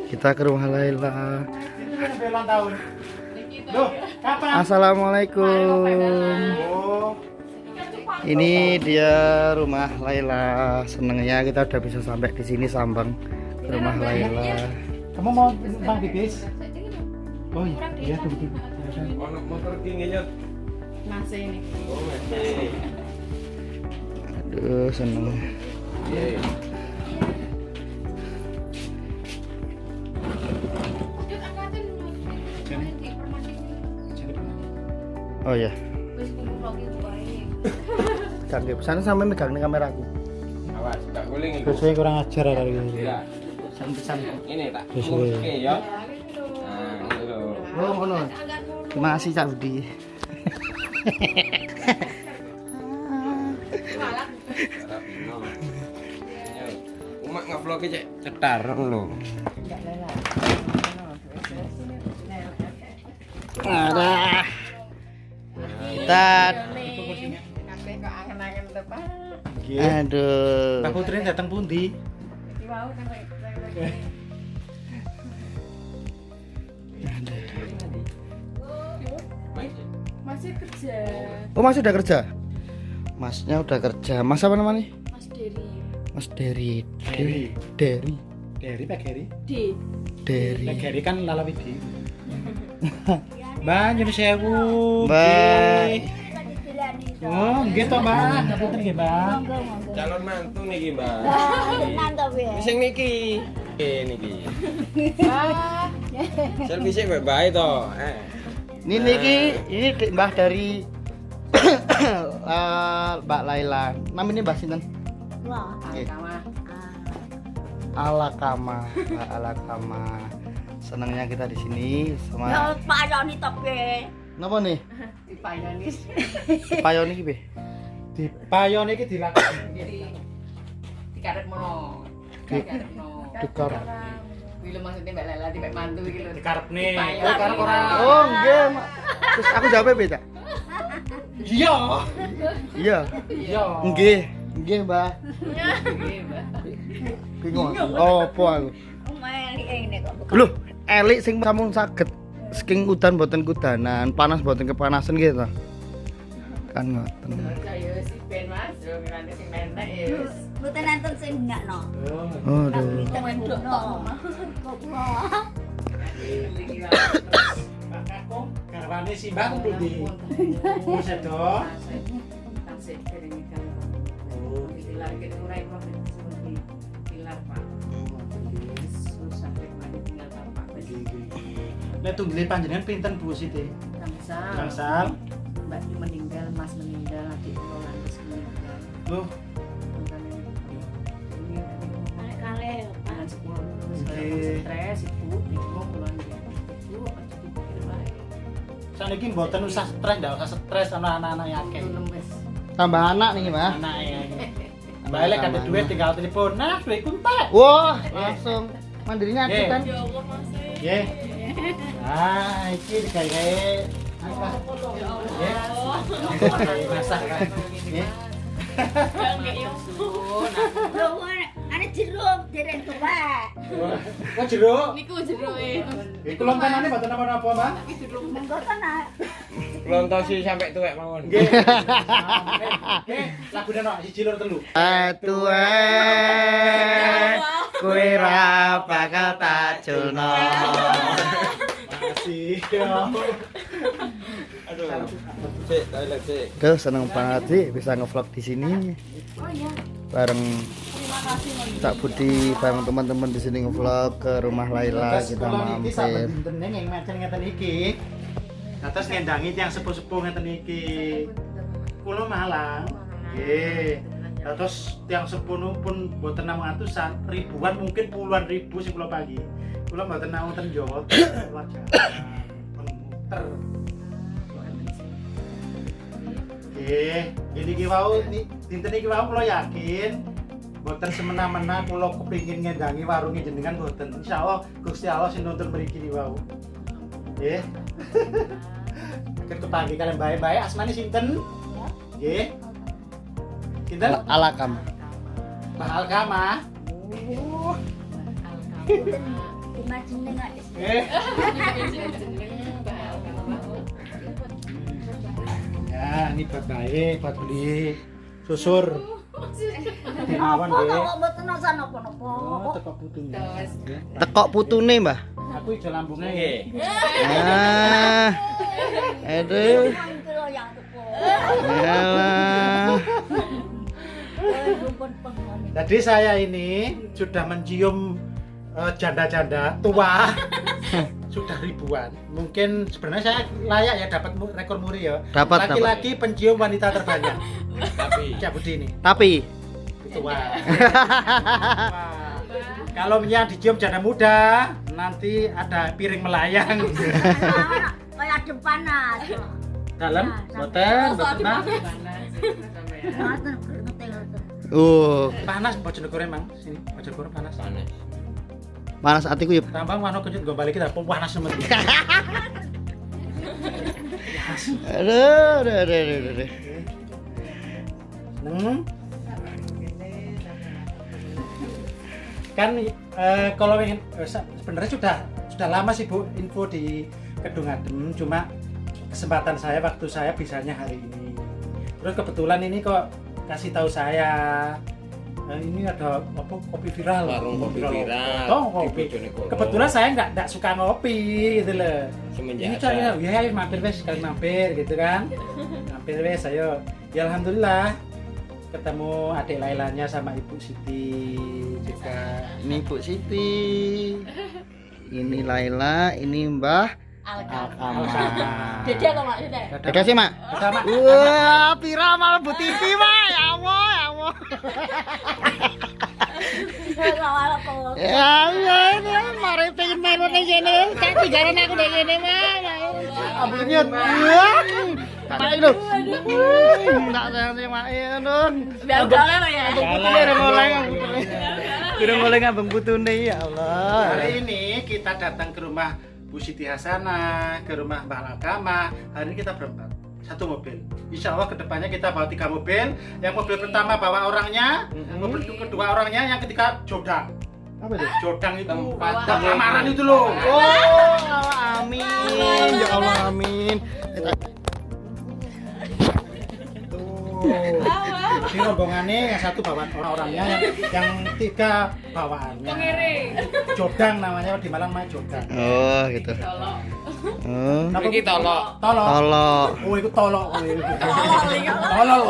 Kita ke rumah Laila. Ulang tahun. Loh, kapan? Assalamualaikum. Oh, Ini dia rumah Laila. Senengnya kita udah bisa sampai di sini Sambang ke rumah Laila. kamu mau numpang bis? Oh iya, tunggu. Ono motor tingginya. Masih ini. Oh, masih. Aduh, seneng. Iya. Oh ya. Kang sana sampai megang nih kameraku. Awas, gak guling itu. Terus saya kurang ajar kali ini. Iya. Pesan-pesan. Ini tak. Terus, Oke ya. Nah, itu loh. Oh, ngono. Terima kasih Cak Budi. Umak ngevlog cek cetar lho. Ada. Kita. Kabeh kok angen-angen to, Pak. Aduh. Pak Putri datang pundi? Iki wau sampai Masih kerja. Oh, Mas udah kerja? Masnya udah kerja. Mas apa namanya? Mas Dery. Mas Dery. Dery. Dery. Dari Pak Geri. D. Dery. Pak Geri kan lalawidi. Mbak, nyuwun sewu. Mbak. Oh, nggih to, Mbak. Ngapunten nggih, Mbak. Calon mantu niki, Mbak. Sing niki. Niki. Selfie sik bae to. Ini Mbah dari Mbak Laila. Namanya Mbah sinten? Nggih. Alakama, Mbak Alakama. Senangnya kita di sini sama. payoni tope. Napa nih? dipayoni. Payon iki, Be. Dipayon iki dilakoni. Dikarepno. Dikarepno. Dikar. Kuwi lho maksudnya Mbak Lela dipek mantu iki lho. Dikarepne. Dipayon. Oh, karep ora. Oh, nggih. Terus aku jawab beda. Iya. Iya. Iya. Nggih. Nggih, Mbah. Nggih, Mbak. Bingung. Oh, apa aku? Loh, elik sing sampun saged saking udan boten kudanan, panas boten kepanasan gitu. Kan ngoten. Saya si Ben Mas, yo nganti sing nenek ya wis. Mboten nonton sing enggak no. Aduh. Wedok tok. Aku garwane si Mbak kudu di. Oh, sedo. Tasik kering ikan. Dilar ke urai kok seperti pilar Pak. Susah rek mari tinggal Bapak. Nek tunggile panjenengan pinten Bu Siti? Tangsal. Gangsal. Mbak Yu meninggal, Mas meninggal, adik kula lanjut meninggal. Loh, Ini Kale. bulan 10 stres ibu bingung kula ibu aja dipikir bae. saniki mboten usah stres, ndak usah stres ana anak-anak akeh. Lemes. Tambah anak nih, Mbah. Anake. Mbak Elek ada duit tinggal telepon. Nah, duitku entek. Wah, langsung mandirinya aku kan. Ya Allah Mas. Nggih. Nah, iki digawe apa? Nggih. Masak kan. Nggih. Lho, ana jeruk derek tuwek. Kok jeruk? Niku jeruke. Iku lontanane mboten apa-apa, Mbak. Monggo tenan. Lontosi sampai tuwek mawon. Nggih. Nggih, lagune ono siji loro telu. Atuhe kowe ra bakal tak jono. Makasih. Aduh. Sik, toilet sik. Duh, seneng banget sih bisa ngevlog di sini. Oh iya. Bareng Terima kasih Mas. Cak Budi, bareng teman-teman di sini ngevlog ke rumah Laila, kita Kula niki saben mampir. dinten ning macen ngeten iki. Nah, terus ngendangi yang sepuh-sepuh ngeten iki. Kula Malang. Nggih. Nah, terus tiang sepuh pun mboten namung atusan, ribuan mungkin puluhan ribu sing kula pagi. Kula mboten namung ten Jawa, kula muter. Nggih, ini ki wau dinten iki wau kula yakin mboten semena-mena kula kepengin ngendangi warunge jenengan mboten. Insyaallah Gusti Allah sing nuntun mriki ni wau. Nggih. Kepagi kalian bae-bae asmane sinten? Nggih. Sinten? Alakam. Mbah Alkama. Eh. Ya, ini buat baik, buat beli susur. Awan nggih. Oh, teko putune. Tekok putune, Mbah. Aku ijo lambunge nggih. Ah. Aduh. Yalah. Jadi saya ini sudah mencium janda-janda tua sudah ribuan. Mungkin sebenarnya saya layak ya dapat rekor muri ya. Dapat, Laki-laki pencium wanita terbanyak. Tapi Cak Budi ini. Tapi Tua. Kalau yang dicium janda muda, nanti ada piring melayang. Kayak adem panas. Dalam, boten, nah. Panas Bojonegoro emang sini. Bojonegoro panas. panas atiku ya. Tambang mano kejut gue balik kita panas semet. Aduh. Kan kalau ingin sebenarnya sudah lama sih Bu info di Kedung Adem, cuma kesempatan saya waktu saya bisanya hari ini. Terus kebetulan ini kok kasih tahu saya ini ada apa kopi viral. Warung kopi viral. Oh, kopi. Kebetulan saya nggak suka ngopi gitu loh. Semenjak ini cari ya mampir wes sekali mampir gitu kan. Mampir wes ayo. Ya alhamdulillah ketemu adik Lailanya sama Ibu Siti juga. Ini Bu Siti. Ini Laila, ini Mbah Alkama. Dede kok Mak, Dede. Dede sih, Mak. Sama. Wah, pira malah Bu Titi, Mak. Ya Allah, ya Allah. Ya, mari pengen melu ning kene. Cek tigaran aku ning kene, Mak. Abulnya. Pak itu. Enggak sayang Mak. Aduh. Biar galer ya. Udah mulai ngabeng putune ya Allah. Hari ini kita datang ke rumah Bu Siti Hasanah, ke rumah Mbah Alkama. Hari ini kita berempat, satu mobil. Insya Allah kedepannya kita bawa 3 mobil. Yang mobil pertama bawa orangnya, mobil kedua orangnya, yang ketiga jodang. Apa itu? Jodang itu lamaran itu loh. Oh, amin. Ya Allah, amin. Di rombongannya yang satu bawaan orang-orangnya, yang 3 bawaannya. Jodang namanya, di Malang namanya jodang. Oh, gitu. Oh. Iki tolok. Tolok. Oh, itu tolok. Tolol.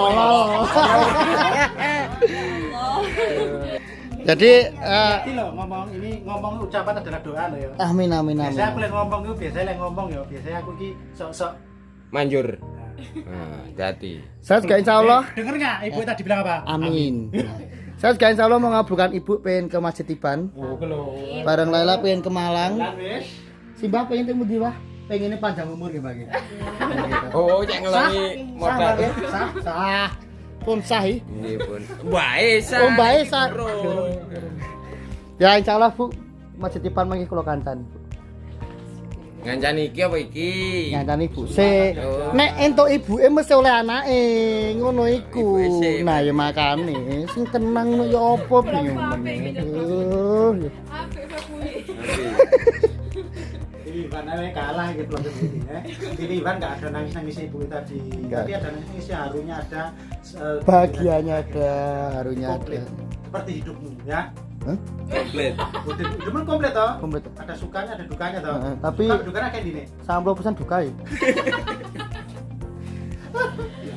Jadi Hati loh ngomong ucapan adalah doa loh ya. amin. Biasanya aku ngomong ya, biasanya aku ki sok-sok Manjur. Nah, hati. Saya juga insya Allah. Denger nggak ibu tadi bilang apa? Amin. Saya juga insya Allah mau ngabulkan ibu pengen ke Masjid Tiban. Oh, kalau Bareng Laila pengen ke Malang. wis. Simbah pengen temu di wah. Pengennya panjang umur ya bagi. Oh, cek ngelangi modal. Sah. Pun sah. Nggih pun. Bae sah. Oh, bae sah. Ya insya Allah Bu, Masjid Tiban mangi kula kancan. Ngancani iki apa iki? Ngancani ibu sik. Nek entuk ibuke mesti oleh anake, ngono iku. Ibuke sik. Nah ya makane sing tenang no ya apa bingung meneh. Aduh. Ivan aja kalah gitu loh begini ya. Ini Ivan nggak ada nangis ibu tadi. Nggak. Tapi ada nangis harunya ada. Bahagianya ada, harunya komplit. ada. Seperti hidupmu ya. Komplit. Hidupmu komplit toh. Komplit. Ada sukanya, ada dukanya toh. Tapi Suka dukanya kayak gini. 90% duka ya.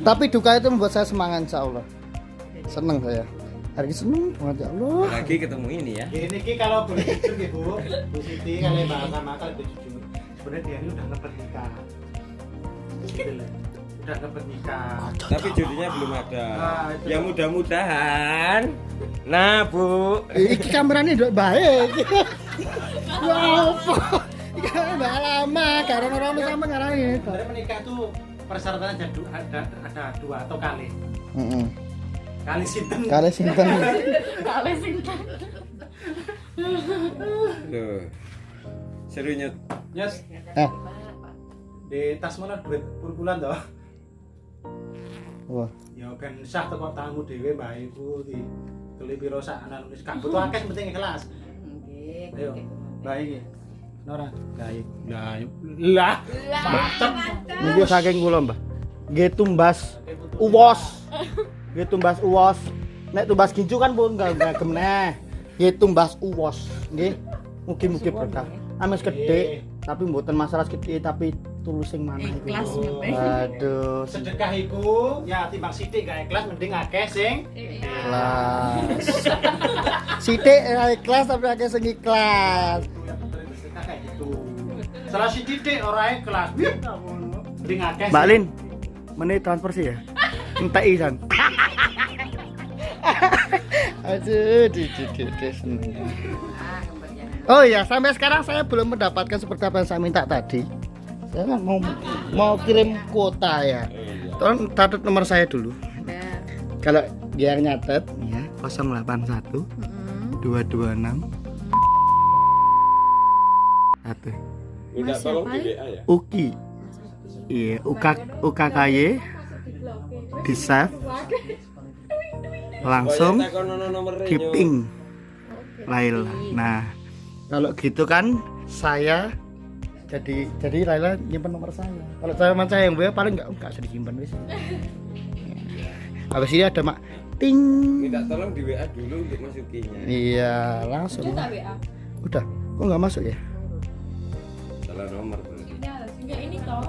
Tapi duka itu membuat saya semangat insya Allah. Seneng saya. Hari ini seneng banget ya Allah. Lagi ketemu ini ya. Ini ki kalau boleh jujur ibu, Bu Siti kalau Mbak sama kalau boleh jujur. Sebenarnya dia ini udah ngeper nikah. gitu loh. Udah dapat nikah. Tapi jodohnya belum ada. Nah, itu Ya loh. mudah-mudahan. Nah, Bu. Iki kamerane nduk baik. Ya apa? Iki mbak lama karena orang sama ngarani. Sebenarnya menikah tuh persyaratannya ada 2 atau kali. Heeh. Kali sinten. Kali sinten. Kali sinten. Loh. Seru nyet. Yes, Eh, di tas mana duit per bulan toh? wah. Ya ben sah teko tamu dhewe mbah iku di teli piro sak anan wis gak butuh akeh penting ikhlas. Nggih. Ayo, mbah iki. Nora, gaib. Lah, mantep. Niki saking kula, Mbah. Nggih tumbas uwos. Nggih tumbas uwos. Nek tumbas gincu kan pun enggak gemneh. Nggih tumbas uwos. Nggih. Mugi-mugi berkah. Ames gede, tapi mboten masalah gede tapi tulus sing maneh iku. Ikhlas penting. Aduh, Sedekah iku ya timbang sithik gak ikhlas mending akeh sing ikhlas. Sithik ora ikhlas tapi akeh sing ikhlas. sedekah kayak gitu. Salah sithik ora ikhlas. Mending akeh. Mbak Lin, menit transfer sih ya? Entai san. Aduh, di seneng. Ah, kembali. Oh iya, sampai sekarang saya belum mendapatkan seperti apa yang saya minta tadi. Saya kan mau kirim kuota ya. Tolong catat nomor saya dulu. Kalau dia nyatet ya 081 226 1. Minta tolong di WA ya. Uki. Iya, UKKY di save. Langsung Oh, ya, takonono nomere, di Nyok. ping Laila. Nah, kalau gitu kan saya jadi Laila nyimpen nomor saya. Kalau saya yang WA paling enggak usah disimpan wis. Habis ini ada mak ting. Minta tolong di WA dulu untuk masukinya. Iya, langsung. Udah. Kok enggak masuk ya? Salah nomor berarti. Enggak ini toh.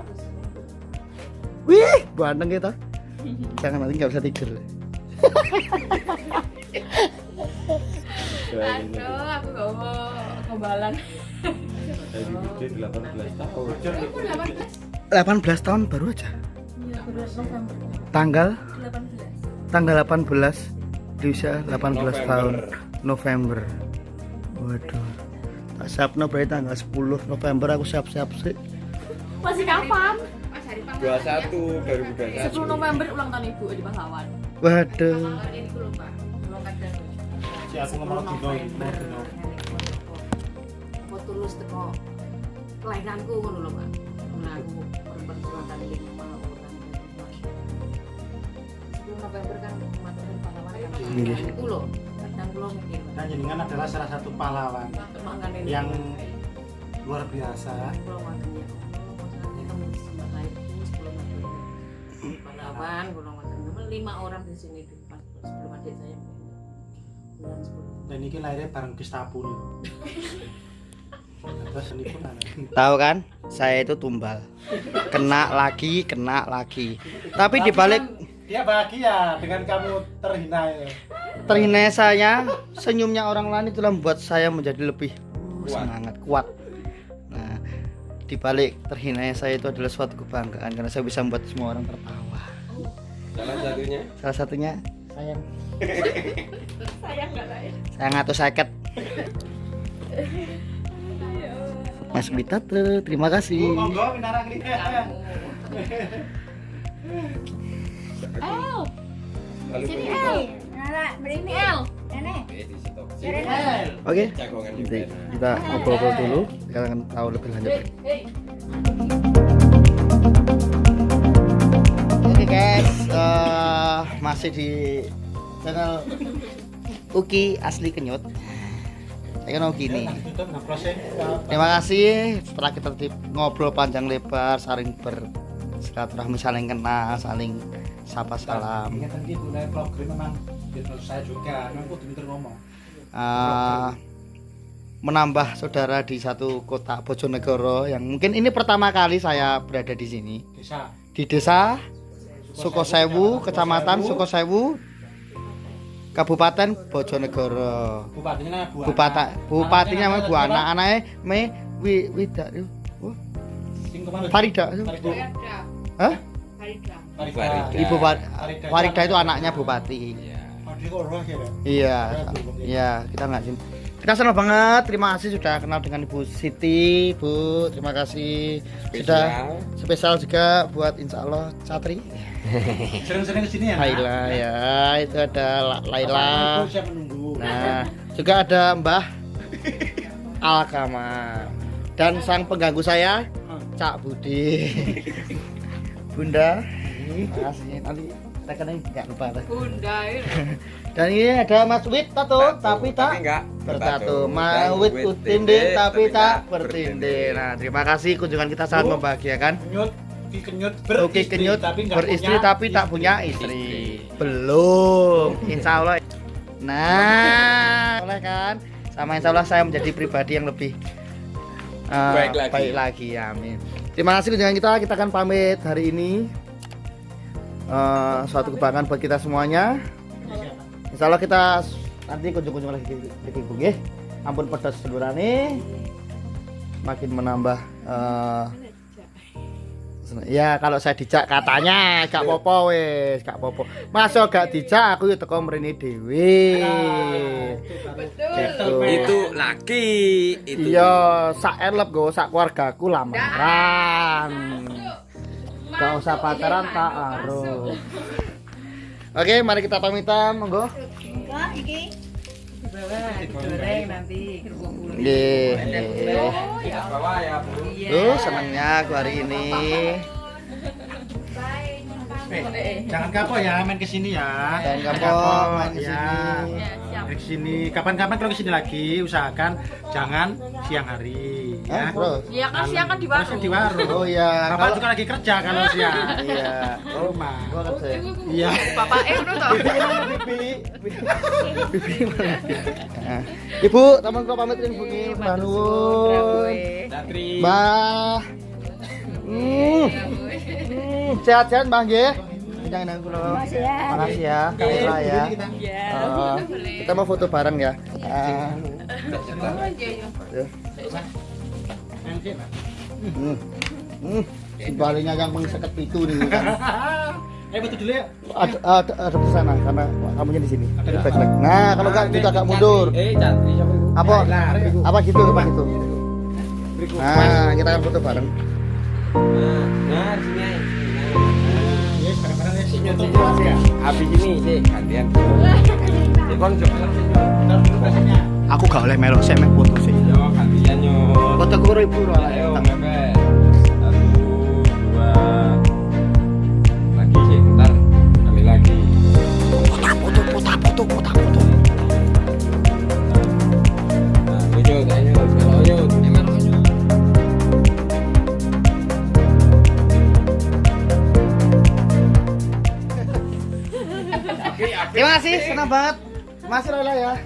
Wih, ganteng kita. Jangan nanti enggak bisa tidur. Aduh, aku gak mau kembalan. Dari gede 18 tahun. 18 tahun baru aja. Iya, bener November. Tanggal 18. 18 bisa 18 tahun November. Waduh. Tak siapno berarti tanggal 10 November aku siap-siap sih. Masih kapan? 21 2021. 10 November ulang tahun ibu di Pahlawan. Waduh. Ini ku lupa. Belum kadang. Si aku ngomong dino. Aku tulus teko kelahiranku ngono lho, Pak. Nah, aku memperjuangkan 5 orang. 10 November kan kematian pahlawan kan. Iya. Itu loh. Kadang kula mikir. Dan jenengan adalah salah satu pahlawan Mangane yang luar biasa. kula makanya. Maksudnya kamu sempat lahirku 10 November. Pahlawan kula makanya 5 orang di sini di pas sebelum adik saya meninggal. Bulan 10. Dan ini lahirnya bareng Gestapo nih. Terus ini pun ada. Tahu kan? Saya itu tumbal. Kena lagi. Tapi dibalik Dia bahagia dengan kamu terhina ya. terhina saya, senyumnya orang lain itulah membuat saya menjadi lebih semangat, kuat. Nah, dibalik terhinanya saya itu adalah suatu kebanggaan karena saya bisa membuat semua orang tertawa. Salah satunya sayang. Sayang enggak lah ya. Sayang atau sakit. Mas Bita, terima kasih. Monggo minarang nih. El. Lalu Sini El. Nara, Sini El. Nenek. di stop. Oke, Cakongan nanti juga. kita ngobrol dulu. Kita akan tahu lebih lanjut. Hey. Oke guys, masih di channel Uki Asli Kenyut. Saya kan Uki nih. Tutup ngaprose. Terima kasih setelah kita ngobrol panjang lebar, saling bersilaturahmi, saling kenal, saling sapa salam. Ingat lagi mulai program memang biar saya juga, memang kudu pinter ngomong. Menambah saudara di satu kota Bojonegoro yang mungkin ini pertama kali saya berada di sini. Desa. Di desa Sukosewu, Kecamatan Sukosewu, Kabupaten Bojonegoro. Bupatinya namanya Bu Bupatinya namanya Bu Ana, anaknya Wida. Sing kemana? Farida. Hah? Farida. Ibu Farida itu anaknya bupati. Iya. Iya. Iya, kita nggak sih. Kita senang banget. Terima kasih sudah kenal dengan Ibu Siti, Bu. Terima kasih sudah spesial juga buat Insya Allah Satri. Sering-sering kesini ya. Laila ya, itu ada Laila. Siap menunggu. Nah, juga ada Mbah Alkama dan sang pengganggu saya Cak Budi. Bunda, makasih nanti rekening nggak lupa. Bunda ini. Dan ini ada Mas Wit tato tapi tak enggak bertato. Mas Wit utinde tapi tak bertinde. Nah, terima kasih kunjungan kita sangat membahagiakan. Kenyut Oke kenyut beristri tapi tak punya istri. Belum, insya Allah. Nah, boleh kan? Sama insya Allah saya menjadi pribadi yang lebih baik lagi. Amin. Terima kasih kunjungan kita. Kita akan pamit hari ini. Suatu kebanggaan buat kita semuanya. Insya Allah kita nanti kunjung-kunjung lagi di Ibu nggih. Ampun pedas sedurane. Makin menambah ya kalau saya dijak katanya gak popo wis, gak popo. Masa gak dijak aku yo teko mrene dhewe. Gitu. Itu laki itu. Iya, sak elep go sak keluargaku lamaran. Gak usah pacaran tak aruh. Oke, mari kita pamitan, monggo. Enggak, iki. Goreng nanti kerupuk kulit. Nggih. Ya bawa ya, Bu. Senengnya aku hari ini. Jangan kapok ya main kesini ya. Dan kapok main ya. kesini. Main kesini. Kapan-kapan kalau kesini lagi usahakan jangan siang hari. Ya. Bro. Iya kan siang kan di Harusnya warung. di warung. Oh iya, Bapak juga lagi kerja kalau siang. iya. Rumah. Gua kerja. Iya. Bapak ngono to. Bibi mana? Nah, Ibu, teman kau pamit Ibu nih, Mbah nuwun. Satri. Mbah. Sehat-sehat Mbah nggih. Jangan kula. Makasih ya, Kak Ira ya. Kita mau foto bareng ya. Sebaliknya yang mengseket itu nih kan. Betul dulu ya. Ada di sana karena kamunya di sini. Di backlight. Nah, kalau enggak kita agak mundur. Satri siapa itu? Apa gitu gitu. Nah, kita akan foto bareng. Nah, sini aja. Yes, kadang-kadang ya. Sini ya. Habis ini sih gantian. Si konco. Aku gak oleh melok saya mek foto sih. Yo gantian yo. Foto guru ibu Ayo, mepet. 1 2 lagi sih, bentar. Ambil lagi. Foto. Nah, lanjut, melok. Terima kasih, senang banget. Masih Lola ya.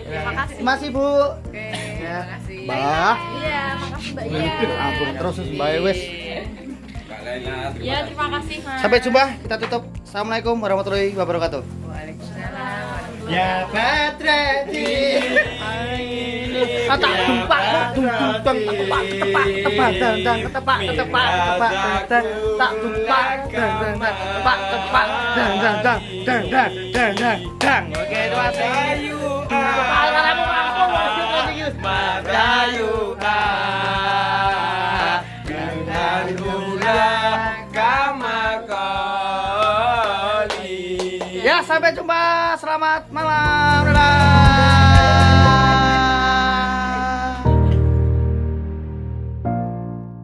Terima kasih. Masih Bu. Oke, Ya. terima kasih. Mbah. Iya, makasih Mbak Iya. Ampun terus Mbak wis. Mbak Laila, Ya, terima kasih Mas. Sampai jumpa, kita tutup. Assalamualaikum warahmatullahi wabarakatuh. Waalaikumsalam. Ya Patrati. Tak tumpak tepak oke itu ayu ya sampai jumpa, selamat malam.